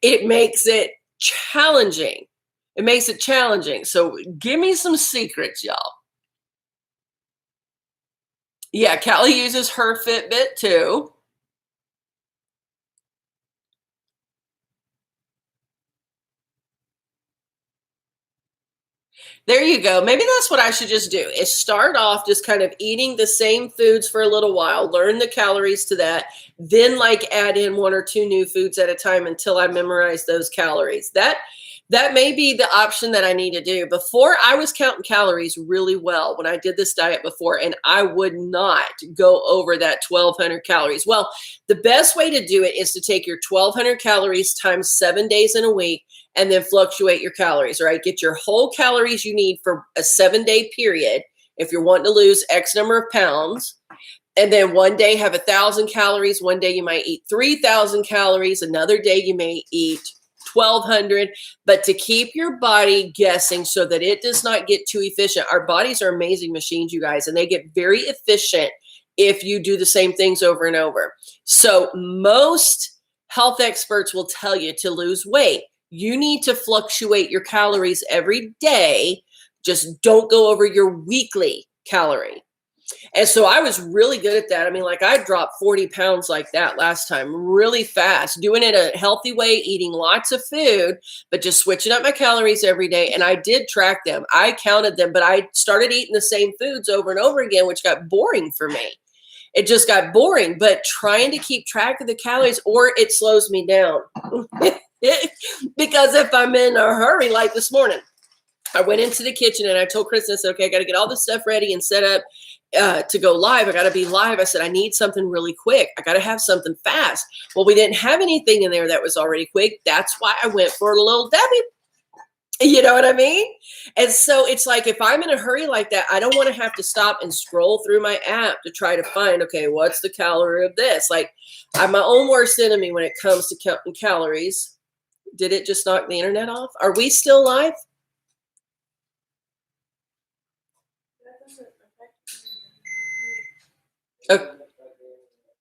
It makes it challenging. It makes it challenging. So give me some secrets, y'all. Yeah, Callie uses her Fitbit too. There you go. Maybe that's what I should just do is start off just kind of eating the same foods for a little while, learn the calories to that, then like add in 1 or 2 new foods at a time until I memorize those calories. That may be the option that I need to do. Before, I was counting calories really well when I did this diet before, and I would not go over that 1,200 calories. Well, the best way to do it is to take your 1,200 calories times 7 days in a week and then fluctuate your calories, right? Get your whole calories you need for a 7-day period if you're wanting to lose X number of pounds. And then one day have 1,000 calories. One day you might eat 3,000 calories. Another day you may eat 1,200, but to keep your body guessing so that it does not get too efficient. Our bodies are amazing machines, you guys, and they get very efficient if you do the same things over and over. So most health experts will tell you to lose weight, you need to fluctuate your calories every day. Just don't go over your weekly calorie. And so I was really good at that. I mean, like I dropped 40 pounds like that last time, really fast, doing it a healthy way, eating lots of food, but just switching up my calories every day. And I did track them. I counted them, but I started eating the same foods over and over again, which got boring for me. It just got boring, but trying to keep track of the calories, or it slows me down. Because if I'm in a hurry, like this morning, I went into the kitchen and I told Kristen, I said, okay, I got to get all this stuff ready and set up to go live. I got to be live. I said, I need something really quick. I got to have something fast. Well, we didn't have anything in there that was already quick. That's why I went for a little Debbie. You know what I mean? And so it's like, if I'm in a hurry like that, I don't want to have to stop and scroll through my app to try to find, okay, what's the calorie of this? Like, I'm my own worst enemy when it comes to counting calories. Did it just knock the internet off? Are we still live?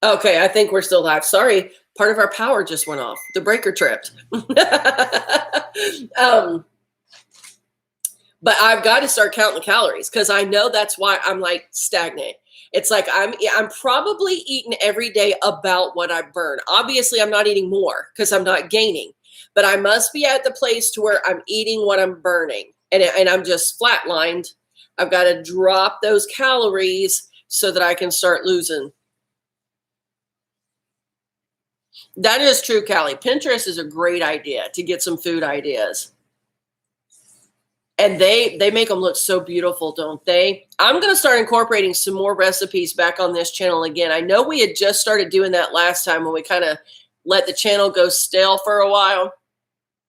Okay, I think we're still live. Sorry, part of our power just went off. The breaker tripped. But I've got to start counting the calories because I know that's why I'm like stagnant. It's like I'm probably eating every day about what I burn. Obviously, I'm not eating more because I'm not gaining. But I must be at the place to where I'm eating what I'm burning. And I'm just flatlined. I've got to drop those calories so that I can start losing. That is true, Callie. Pinterest is a great idea to get some food ideas. And they make them look so beautiful, don't they? I'm going to start incorporating some more recipes back on this channel again. I know we had just started doing that last time when we kind of let the channel go stale for a while.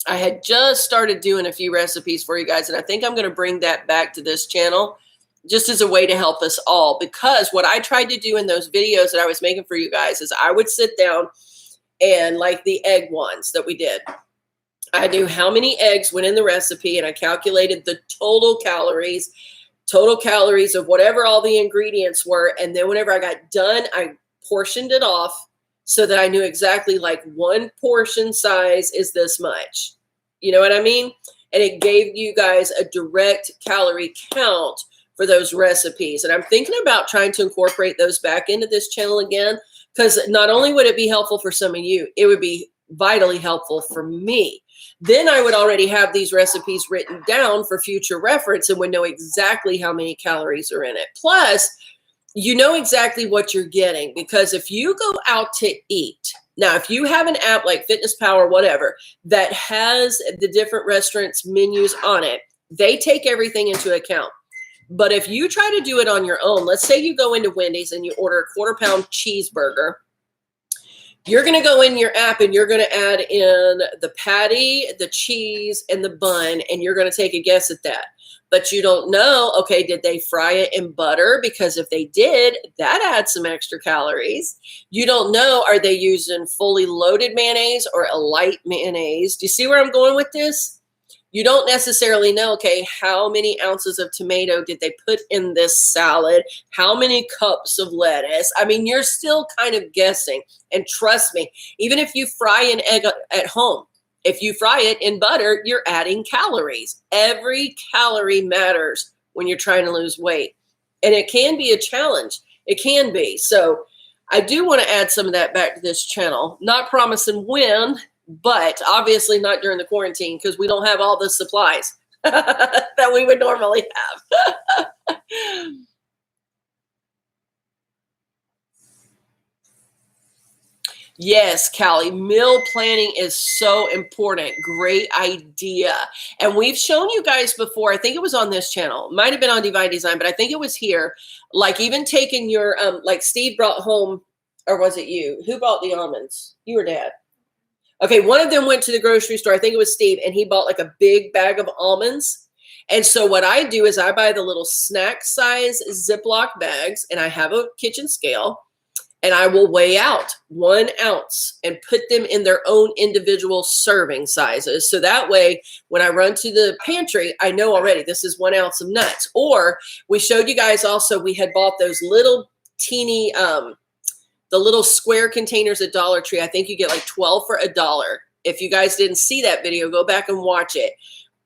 I had just started doing a few recipes for you guys, and I think I'm going to bring that back to this channel just as a way to help us all. Because what I tried to do in those videos that I was making for you guys is I would sit down and like the egg ones that we did, I knew how many eggs went in the recipe, and I calculated the total calories of whatever all the ingredients were. And then whenever I got done, I portioned it off so that I knew exactly like one portion size is this much. You know what I mean? And it gave you guys a direct calorie count for those recipes. And I'm thinking about trying to incorporate those back into this channel again, because not only would it be helpful for some of you, it would be vitally helpful for me. Then I would already have these recipes written down for future reference and would know exactly how many calories are in it. Plus, you know exactly what you're getting, because if you go out to eat, now, if you have an app like Fitness Power, whatever, that has the different restaurants' menus on it, they take everything into account. But if you try to do it on your own, let's say you go into Wendy's and you order a 1/4 pound cheeseburger, you're going to go in your app and you're going to add in the patty, the cheese, and the bun, and you're going to take a guess at that. But you don't know, okay, did they fry it in butter? Because if they did, that adds some extra calories. You don't know, are they using fully loaded mayonnaise or a light mayonnaise? Do you see where I'm going with this? You don't necessarily know, okay, how many ounces of tomato did they put in this salad? How many cups of lettuce? I mean, you're still kind of guessing. And trust me, even if you fry an egg at home, if you fry it in butter, you're adding calories. Every calorie matters when you're trying to lose weight. And it can be a challenge. It can be. So I do want to add some of that back to this channel. Not promising when, but obviously not during the quarantine because we don't have all the supplies that we would normally have. Yes, Callie, meal planning is so important. Great idea. And we've shown you guys before, I think it was on this channel, might have been on DeeVine DeeZine, but I think it was here, like even taking your, like Steve brought home, or was it you? Who bought the almonds? You or Dad? Okay, one of them went to the grocery store, I think it was Steve, and he bought like a big bag of almonds. And so what I do is I buy the little snack size Ziploc bags, and I have a kitchen scale. and I will weigh out 1 ounce and put them in their own individual serving sizes. So that way, when I run to the pantry, I know already this is 1 ounce of nuts. Or we showed you guys also, we had bought those little teeny, the little square containers at Dollar Tree. I think you get like 12 for $1. If you guys didn't see that video, go back and watch it.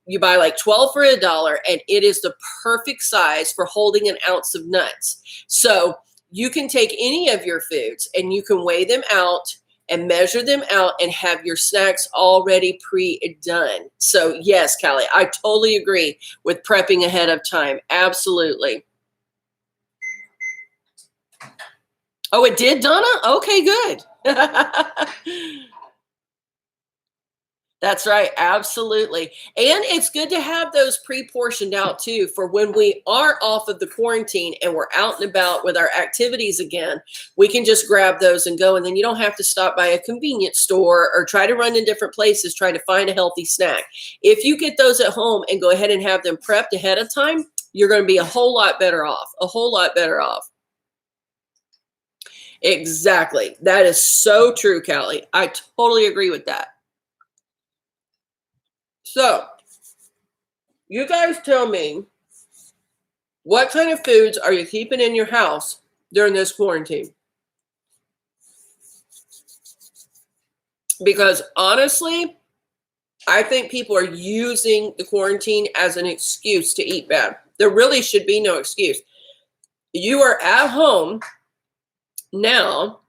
You buy like 12 for $1, and it is the perfect size for holding 1 ounce of nuts. So you can take any of your foods and you can weigh them out and measure them out and have your snacks already pre-done. So yes, Callie, I totally agree with prepping ahead of time. Absolutely. Oh, it did, Donna? Okay, good. That's right. Absolutely. And it's good to have those pre-portioned out too, for when we are off of the quarantine and we're out and about with our activities again, we can just grab those and go. And then you don't have to stop by a convenience store or try to run in different places trying to find a healthy snack. If you get those at home and go ahead and have them prepped ahead of time, you're going to be a whole lot better off, a whole lot better off. Exactly. That is so true, Callie. I totally agree with that. So, you guys tell me, what kind of foods are you keeping in your house during this quarantine? Because honestly, I think people are using the quarantine as an excuse to eat bad. There really should be no excuse. You are at home now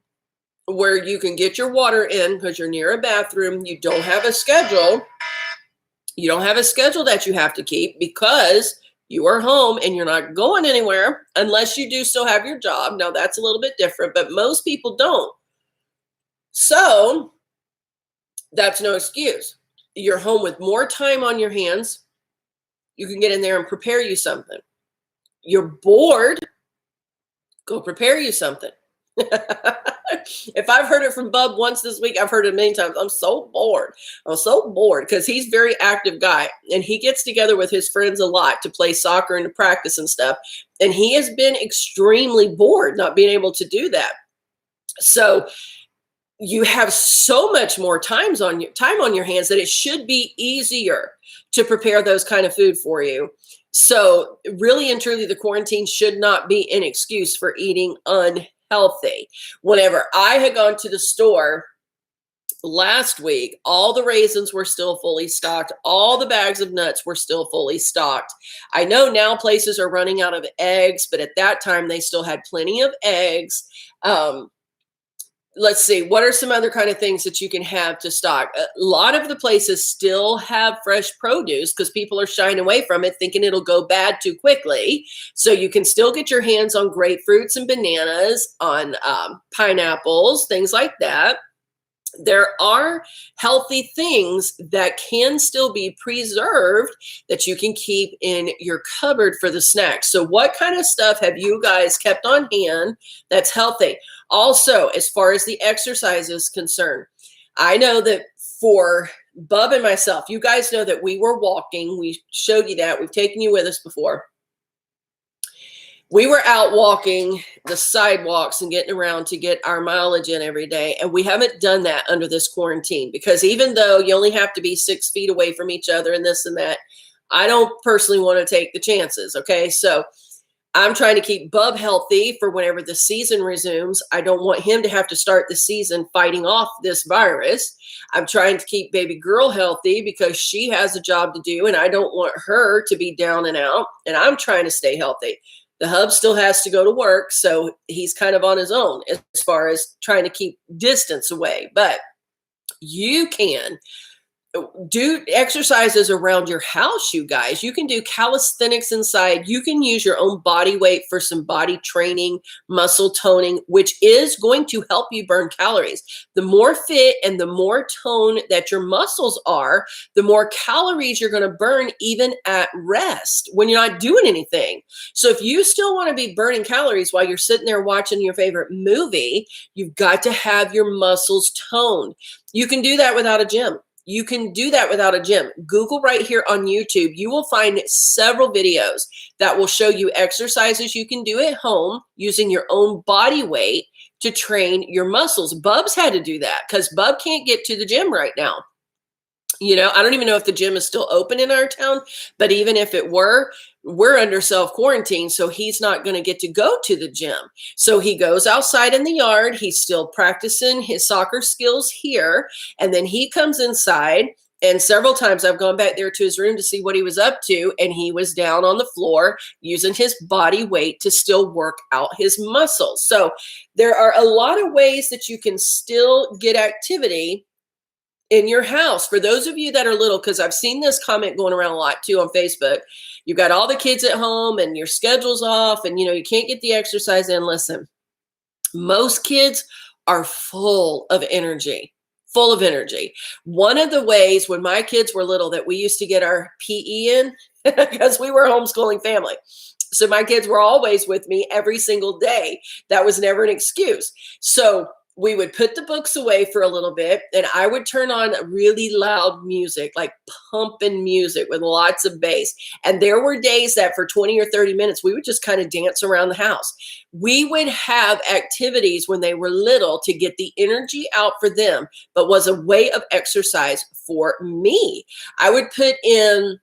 where you can get your water in because you're near a bathroom. You don't have a schedule. You don't have a schedule that you have to keep because you are home and you're not going anywhere unless you do still have your job. Now that's a little bit different, but most people don't. So that's no excuse. You're home with more time on your hands. You can get in there and prepare you something. You're bored. Go prepare you something. If I've heard it from Bub once this week, I've heard it many times. I'm so bored. I'm so bored because he's a very active guy and he gets together with his friends a lot to play soccer and to practice and stuff. And he has been extremely bored not being able to do that. So you have so much more time on your hands that it should be easier to prepare those kind of food for you. So really and truly, the quarantine should not be an excuse for eating unhealthy. Whenever I had gone to the store last week, all the raisins were still fully stocked. All the bags of nuts were still fully stocked. I know now places are running out of eggs, but at that time they still had plenty of eggs. Let's see, what are some other kind of things that you can have to stock? A lot of the places still have fresh produce because people are shying away from it, thinking it'll go bad too quickly. So you can still get your hands on grapefruits and bananas, on pineapples, things like that. There are healthy things that can still be preserved that you can keep in your cupboard for the snacks. So what kind of stuff have you guys kept on hand that's healthy? Also, as far as the exercise is concerned, I know that for Bub and myself, you guys know that we were walking. We showed you that. We've taken you with us before. We were out walking the sidewalks and getting around to get our mileage in every day. And we haven't done that under this quarantine because even though you only have to be 6 feet away from each other and this and that, I don't personally want to take the chances. Okay. So I'm trying to keep Bub healthy for whenever the season resumes. I don't want him to have to start the season fighting off this virus. I'm trying to keep baby girl healthy because she has a job to do and I don't want her to be down and out. And I'm trying to stay healthy. The hub still has to go to work, so he's kind of on his own as far as trying to keep distance away. But you can do exercises around your house, you guys. You can do calisthenics inside. You can use your own body weight for some body training, muscle toning, which is going to help you burn calories. The more fit and the more tone that your muscles are, the more calories you're going to burn even at rest when you're not doing anything. So if you still want to be burning calories while you're sitting there watching your favorite movie, you've got to have your muscles toned. You can do that without a gym. You can do that without a gym. Google right here on YouTube. You will find several videos that will show you exercises you can do at home using your own body weight to train your muscles. Bubs had to do that because Bub can't get to the gym right now. You know, I don't even know if the gym is still open in our town, but even if it were, we're under self quarantine. So he's not going to get to go to the gym. So he goes outside in the yard. He's still practicing his soccer skills here. And then he comes inside. And several times I've gone back there to his room to see what he was up to. And he was down on the floor using his body weight to still work out his muscles. So there are a lot of ways that you can still get activity in your house. For those of you that are little, because I've seen this comment going around a lot too on Facebook. You've got all the kids at home and your schedule's off and, you know, you can't get the exercise in. Listen, most kids are full of energy. Full of energy. One of the ways when my kids were little that we used to get our PE in, because we were a homeschooling family. So my kids were always with me every single day. That was never an excuse. So we would put the books away for a little bit and I would turn on really loud music, like pumping music with lots of bass. And there were days that for 20 or 30 minutes, we would just kind of dance around the house. We would have activities when they were little to get the energy out for them, but was a way of exercise for me. I would put in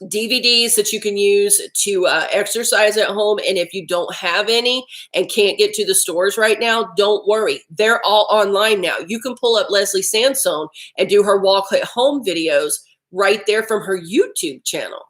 DVDs that you can use to exercise at home. And if you don't have any and can't get to the stores right now, don't worry. They're all online now. You can pull up Leslie Sansone and do her walk at home videos right there from her YouTube channel.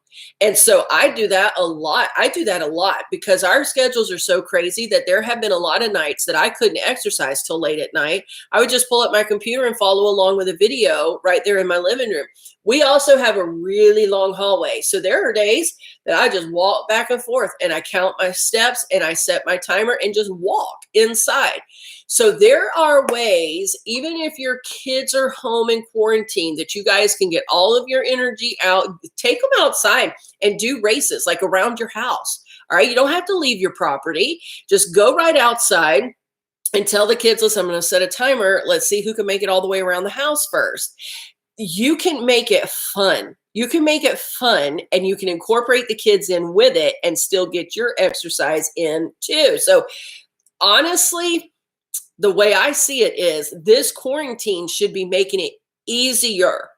And so I do that a lot. I do that a lot because our schedules are so crazy that there have been a lot of nights that I couldn't exercise till late at night. I would just pull up my computer and follow along with a video right there in my living room. We also have a really long hallway. So there are days that I just walk back and forth and I count my steps and I set my timer and just walk inside. So there are ways, even if your kids are home in quarantine, that you guys can get all of your energy out. Take them outside and do races like around your house. All right. You don't have to leave your property. Just go right outside and tell the kids, listen, I'm going to set a timer. Let's see who can make it all the way around the house first. You can make it fun. You can make it fun and you can incorporate the kids in with it and still get your exercise in too. So honestly, the way I see it is this quarantine should be making it easier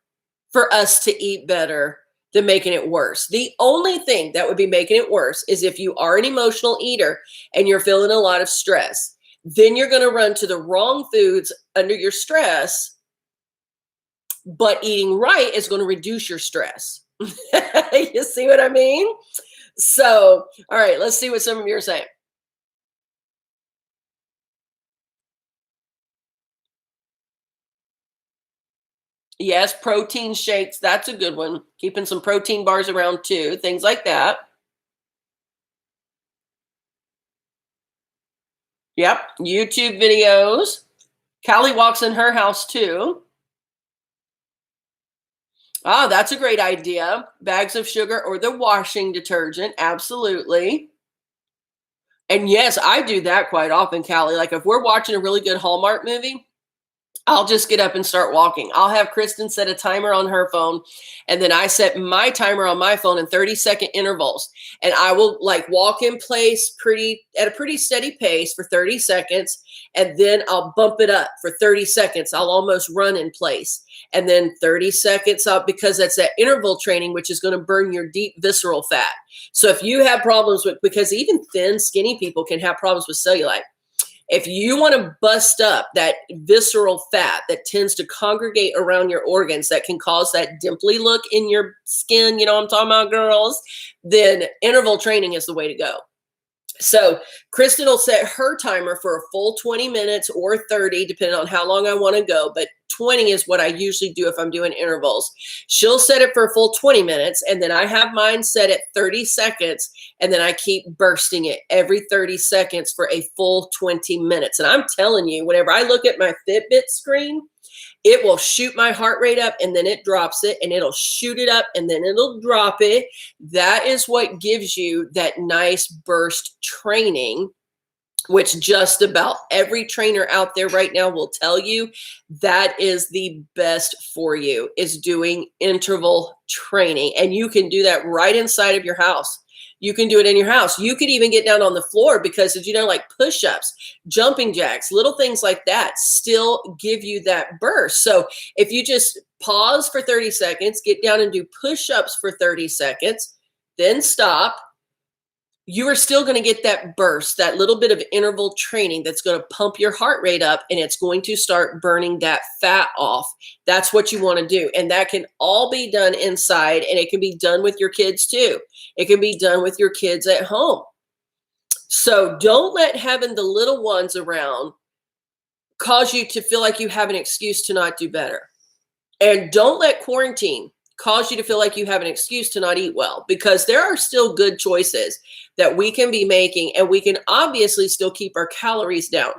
for us to eat better than making it worse. The only thing that would be making it worse is if you are an emotional eater and you're feeling a lot of stress, then you're going to run to the wrong foods under your stress, but eating right is going to reduce your stress. You see what I mean? So, all right, let's see what some of you are saying. Yes, protein shakes. That's a good one. Keeping some protein bars around too. Things like that. Yep. YouTube videos. Callie walks in her house too. Oh, that's a great idea. Bags of sugar or the washing detergent. Absolutely. And yes, I do that quite often, Callie. Like if we're watching a really good Hallmark movie, I'll just get up and start walking. I'll have Kristen set a timer on her phone, and then I set my timer on my phone in 30-second intervals. And I will like walk in place at a pretty steady pace for 30 seconds, and then I'll bump it up for 30 seconds. I'll almost run in place. And then 30 seconds up because that's that interval training, which is going to burn your deep visceral fat. So if you have problems with, because even thin, skinny people can have problems with cellulite. If you want to bust up that visceral fat that tends to congregate around your organs that can cause that dimply look in your skin, you know what I'm talking about, girls, then interval training is the way to go. So Kristen will set her timer for a full 20 minutes or 30, depending on how long I want to go. But 20 is what I usually do if I'm doing intervals. She'll set it for a full 20 minutes, and then I have mine set at 30 seconds, and then I keep bursting it every 30 seconds for a full 20 minutes. And I'm telling you, whenever I look at my Fitbit screen, it will shoot my heart rate up and then it drops it, and it'll shoot it up and then it'll drop it. That is what gives you that nice burst training, which just about every trainer out there right now will tell you that is the best for you, is doing interval training. And you can do that right inside of your house. You can do it in your house. You could even get down on the floor because, as you know, like push-ups, jumping jacks, little things like that still give you that burst. So if you just pause for 30 seconds, get down and do push-ups for 30 seconds, then stop, you are still going to get that burst, that little bit of interval training that's going to pump your heart rate up, and it's going to start burning that fat off. That's what you want to do. And that can all be done inside, and it can be done with your kids too. It can be done with your kids at home. So don't let having the little ones around cause you to feel like you have an excuse to not do better. And don't let quarantine cause you to feel like you have an excuse to not eat well, because there are still good choices that we can be making, and we can obviously still keep our calories down.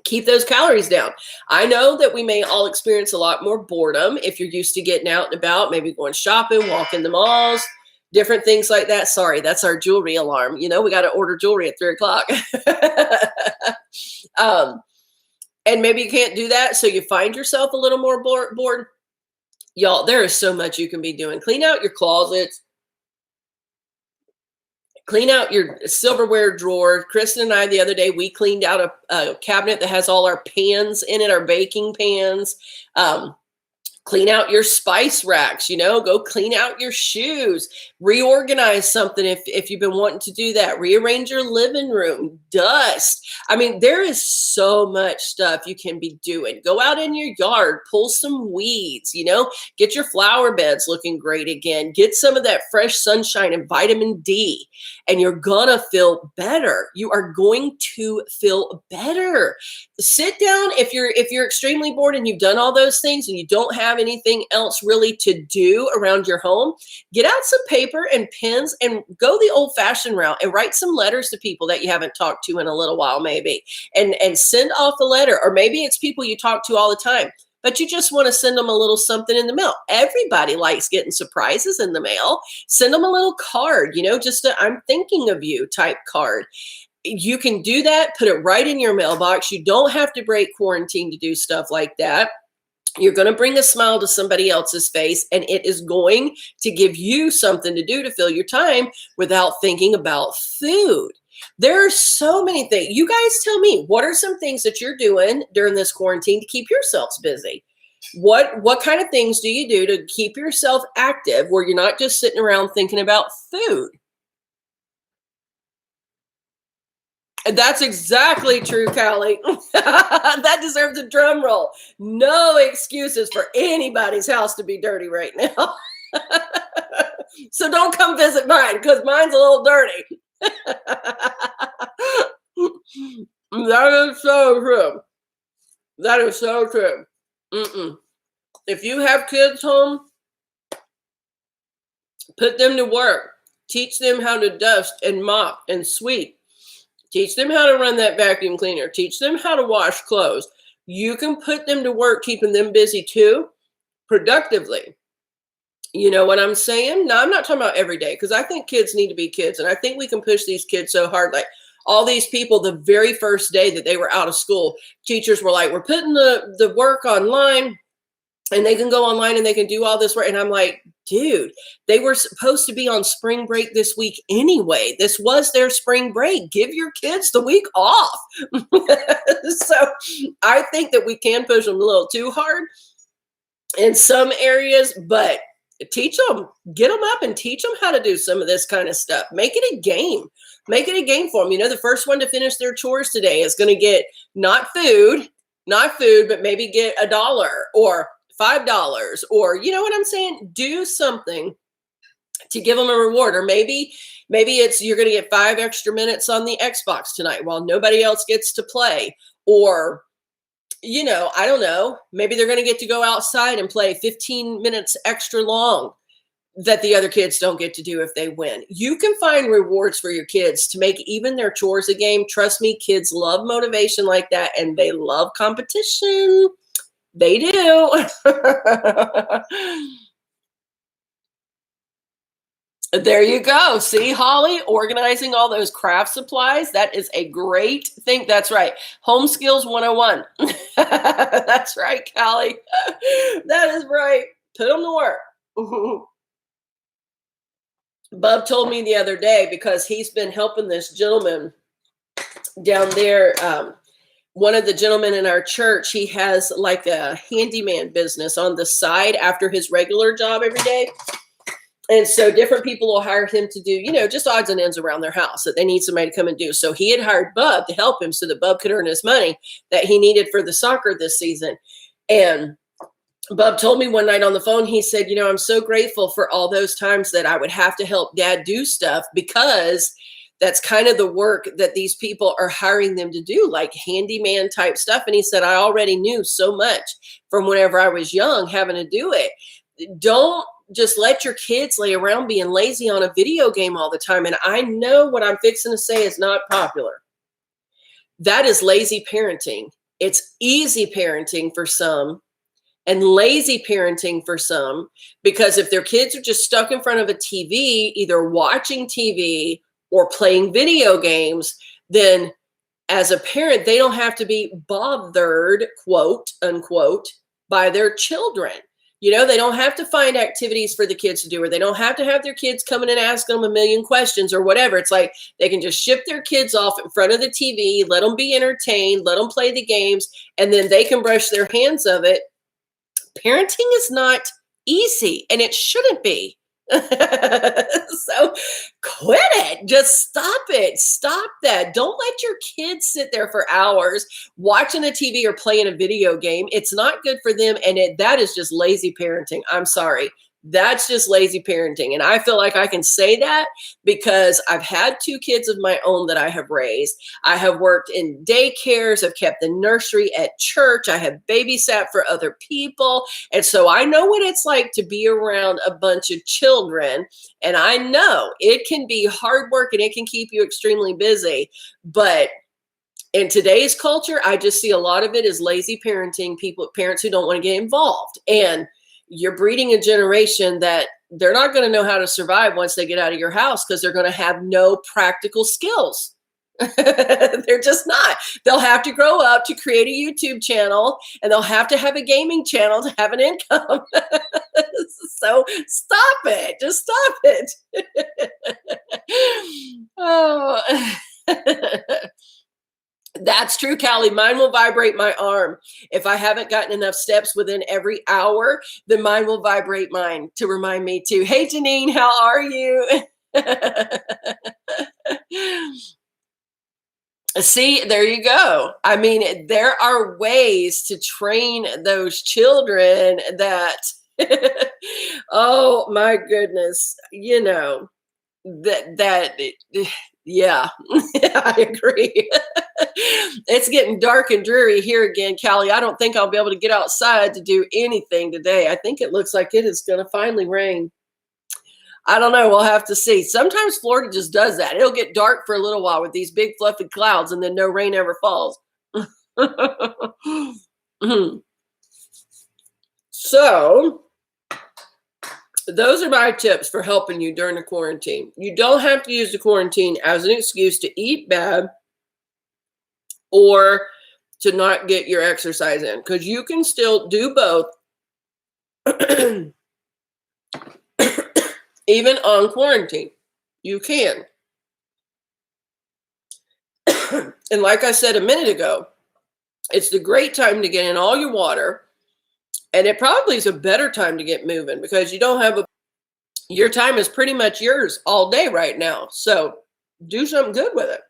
Keep those calories down. I know that we may all experience a lot more boredom if you're used to getting out and about, maybe going shopping, walking the malls, different things like that. Sorry, that's our jewelry alarm. You know, we got to order jewelry at 3:00. And maybe you can't do that, so you find yourself a little more bored. Y'all, there is so much you can be doing. Clean out your closets. Clean out your silverware drawer. Kristen and I, the other day, we cleaned out a cabinet that has all our pans in it, our baking pans. Clean out your spice racks, you know, go clean out your shoes, reorganize something if you've been wanting to do that, rearrange your living room, dust. I mean, there is so much stuff you can be doing. Go out in your yard, pull some weeds, you know, get your flower beds looking great again, get some of that fresh sunshine and vitamin D, and you're gonna feel better. You are going to feel better. Sit down if you're extremely bored and you've done all those things and you don't have anything else really to do around your home. Get out some paper and pens and go the old-fashioned route and write some letters to people that you haven't talked to in a little while, maybe, and send off a letter. Or maybe it's people you talk to all the time, but you just want to send them a little something in the mail. Everybody likes getting surprises in the mail. Send them a little card, you know, just a "I'm thinking of you" type card. You can do that, put it right in your mailbox. You don't have to break quarantine to do stuff like that. You're going to bring a smile to somebody else's face, and it is going to give you something to do to fill your time without thinking about food. There are so many things. You guys tell me, what are some things that you're doing during this quarantine to keep yourselves busy? What kind of things do you do to keep yourself active where you're not just sitting around thinking about food? That's exactly true, Callie. That deserves a drum roll. No excuses for anybody's house to be dirty right now. So don't come visit mine, because mine's a little dirty. That is so true. That is so true. If you have kids home, put them to work. Teach them how to dust and mop and sweep. Teach them how to run that vacuum cleaner. Teach them how to wash clothes. You can put them to work, keeping them busy too, productively. You know what I'm saying? No, I'm not talking about every day, because I think kids need to be kids. And I think we can push these kids so hard. Like all these people, the very first day that they were out of school, teachers were like, we're putting the work online, and they can go online and they can do all this work. And I'm like, dude, they were supposed to be on spring break this week anyway. This was their spring break. Give your kids the week off. So I think that we can push them a little too hard in some areas, but teach them, get them up and teach them how to do some of this kind of stuff. Make it a game. Make it a game for them. You know, the first one to finish their chores today is going to get not food, but maybe get $1 or $5, or, you know what I'm saying? Do something to give them a reward. Or maybe it's you're going to get 5 extra minutes on the Xbox tonight while nobody else gets to play. Or, you know, I don't know, maybe they're going to get to go outside and play 15 minutes extra long that the other kids don't get to do if they win. You can find rewards for your kids to make even their chores a game. Trust me, kids love motivation like that, and they love competition. They do. There you go. See, Holly, organizing all those craft supplies. That is a great thing. That's right. Home Skills 101. That's right, Callie. That is right. Put them to work. Bub told me the other day, because he's been helping this gentleman down there. One of the gentlemen in our church, he has like a handyman business on the side after his regular job every day. And so different people will hire him to do, you know, just odds and ends around their house that they need somebody to come and do. So he had hired Bub to help him so that Bub could earn his money that he needed for the soccer this season. And Bub told me one night on the phone, he said, you know, I'm so grateful for all those times that I would have to help Dad do stuff, because that's kind of the work that these people are hiring them to do, like handyman type stuff. And he said, I already knew so much from whenever I was young having to do it. Don't just let your kids lay around being lazy on a video game all the time. And I know what I'm fixing to say is not popular. That is lazy parenting. It's easy parenting for some and lazy parenting for some, because if their kids are just stuck in front of a TV, either watching TV or playing video games, then as a parent, they don't have to be bothered, quote unquote, by their children. You know, they don't have to find activities for the kids to do, or they don't have to have their kids coming and asking them a million questions or whatever. It's like they can just ship their kids off in front of the TV, let them be entertained, let them play the games, and then they can brush their hands of it. Parenting is not easy, and it shouldn't be. So quit it. Just stop it. Stop that. Don't let your kids sit there for hours watching a TV or playing a video game. It's not good for them. And that is just lazy parenting. I'm sorry. That's just lazy parenting. And I feel like I can say that because I've had 2 kids of my own that I have raised. I have worked in daycares. I've kept the nursery at church. I have babysat for other people. And so I know what it's like to be around a bunch of children. And I know it can be hard work and it can keep you extremely busy. But in today's culture, I just see a lot of it as lazy parenting, parents who don't want to get involved. And you're breeding a generation that they're not going to know how to survive once they get out of your house, because they're going to have no practical skills. They're just not. They'll have to grow up to create a YouTube channel, and they'll have to have a gaming channel to have an income. So stop it. Just stop it. Oh. That's true, Callie. Mine will vibrate my arm. If I haven't gotten enough steps within every hour, then mine will vibrate mine to remind me too. Hey, Janine, how are you? See, there you go. I mean, there are ways to train those children that, oh my goodness, you know, yeah, I agree. It's getting dark and dreary here again, Callie. I don't think I'll be able to get outside to do anything today. I think it looks like it is going to finally rain. I don't know. We'll have to see. Sometimes Florida just does that. It'll get dark for a little while with these big fluffy clouds, and then no rain ever falls. So those are my tips for helping you during the quarantine. You don't have to use the quarantine as an excuse to eat bad or to not get your exercise in, because you can still do both. Even on quarantine, you can. And like I said a minute ago, it's the great time to get in all your water. And it probably is a better time to get moving, because you don't have your time is pretty much yours all day right now. So do something good with it.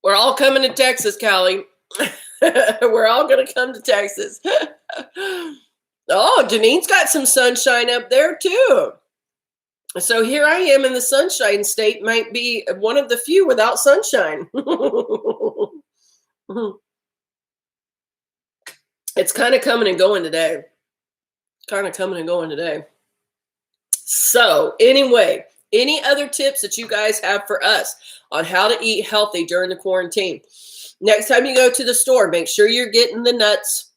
We're all coming to Texas, Callie. We're all going to come to Texas. Oh, Janine's got some sunshine up there too. So here I am in the sunshine state, might be one of the few without sunshine. It's kind of coming and going today. So anyway, any other tips that you guys have for us on how to eat healthy during the quarantine? Next time you go to the store, make sure you're getting the nuts,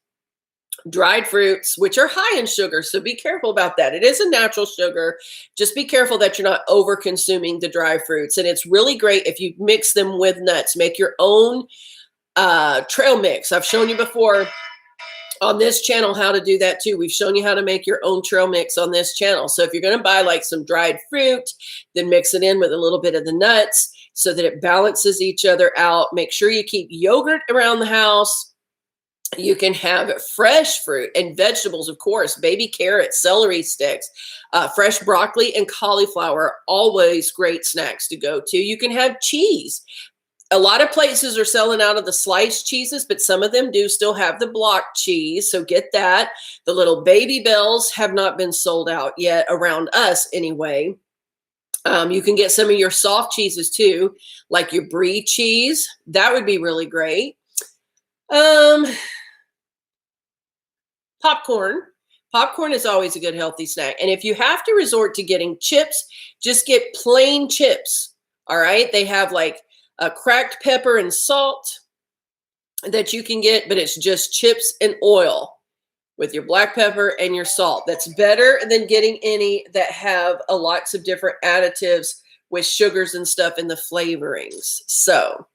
dried fruits, which are high in sugar. So be careful about that. It is a natural sugar. Just be careful that you're not over consuming the dry fruits. And it's really great if you mix them with nuts. Make your own trail mix. I've shown you before on this channel how to do that too. We've shown you how to make your own trail mix on this channel. So if you're going to buy like some dried fruit, then mix it in with a little bit of the nuts so that it balances each other out. Make sure you keep yogurt around the house. You can have fresh fruit and vegetables, of course, baby carrots, celery sticks, fresh broccoli and cauliflower, always great snacks to go to. You can have cheese. A lot of places are selling out of the sliced cheeses, but some of them do still have the block cheese. So get that. The little baby bells have not been sold out yet around us anyway. You can get some of your soft cheeses too, like your brie cheese. That would be really great. Popcorn. Popcorn is always a good healthy snack. And if you have to resort to getting chips, just get plain chips. All right. They have like a cracked pepper and salt that you can get, but it's just chips and oil with your black pepper and your salt. That's better than getting any that have lots of different additives with sugars and stuff in the flavorings. So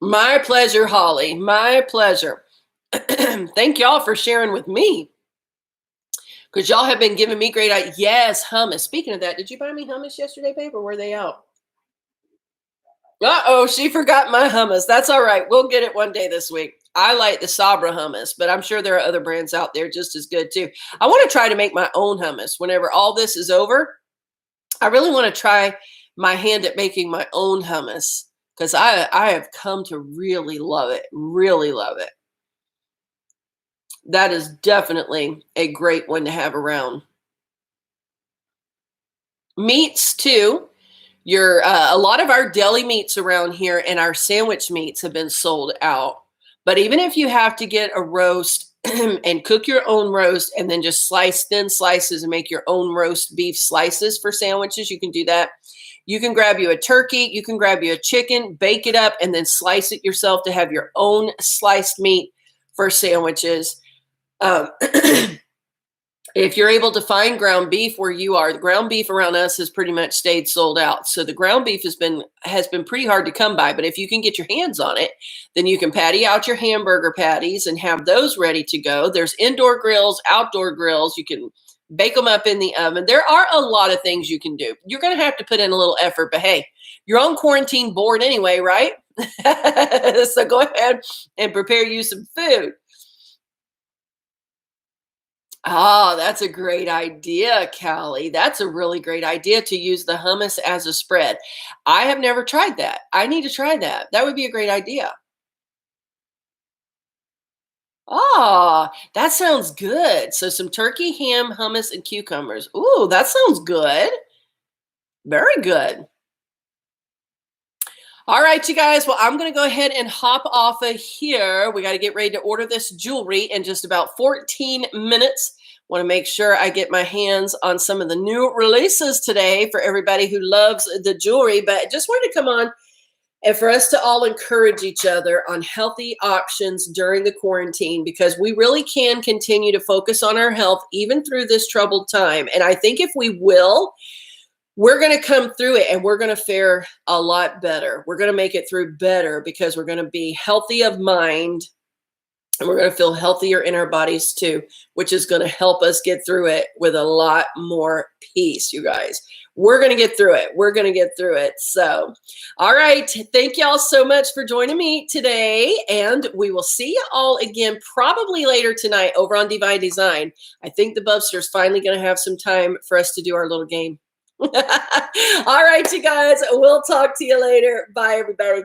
my pleasure, Holly. My pleasure. Thank y'all for sharing with me, because y'all have been giving me great ideas. Yes, hummus. Speaking of that, did you buy me hummus yesterday, babe, or were they out? Uh-oh, she forgot my hummus. That's all right. We'll get it one day this week. I like the Sabra hummus, but I'm sure there are other brands out there just as good too. I want to try to make my own hummus whenever all this is over. I really want to try my hand at making my own hummus, because I have come to really love it. Really love it. That is definitely a great one to have around. Meats too. A lot of our deli meats around here and our sandwich meats have been sold out. But even if you have to get a roast and cook your own roast and then just slice thin slices and make your own roast beef slices for sandwiches, you can do that. You can grab you a turkey, you can grab you a chicken, bake it up, and then slice it yourself to have your own sliced meat for sandwiches. If you're able to find ground beef where you are, the ground beef around us has pretty much stayed sold out. So the ground beef has been pretty hard to come by. But if you can get your hands on it, then you can patty out your hamburger patties and have those ready to go. There's indoor grills, outdoor grills. You can bake them up in the oven. There are a lot of things you can do. You're going to have to put in a little effort, but hey, you're on quarantine board anyway, right? So go ahead and prepare you some food. Oh, that's a great idea, Callie. That's a really great idea to use the hummus as a spread. I have never tried that. I need to try that. That would be a great idea. Ah, that sounds good. So some turkey, ham, hummus, and cucumbers. Ooh, that sounds good. Very good. All right, you guys. Well, I'm going to go ahead and hop off of here. We got to get ready to order this jewelry in just about 14 minutes. Want to make sure I get my hands on some of the new releases today for everybody who loves the jewelry. But I just wanted to come on and for us to all encourage each other on healthy options during the quarantine, because we really can continue to focus on our health even through this troubled time. And I think if we will, we're going to come through it and we're going to fare a lot better. We're going to make it through better because we're going to be healthy of mind and we're going to feel healthier in our bodies too, which is going to help us get through it with a lot more peace, you guys. We're going to get through it. We're going to get through it. So, all right. Thank y'all so much for joining me today. And we will see you all again probably later tonight over on DeeVine DeeZine. I think the Bubster's finally going to have some time for us to do our little game. All right, you guys. We'll talk to you later. Bye, everybody.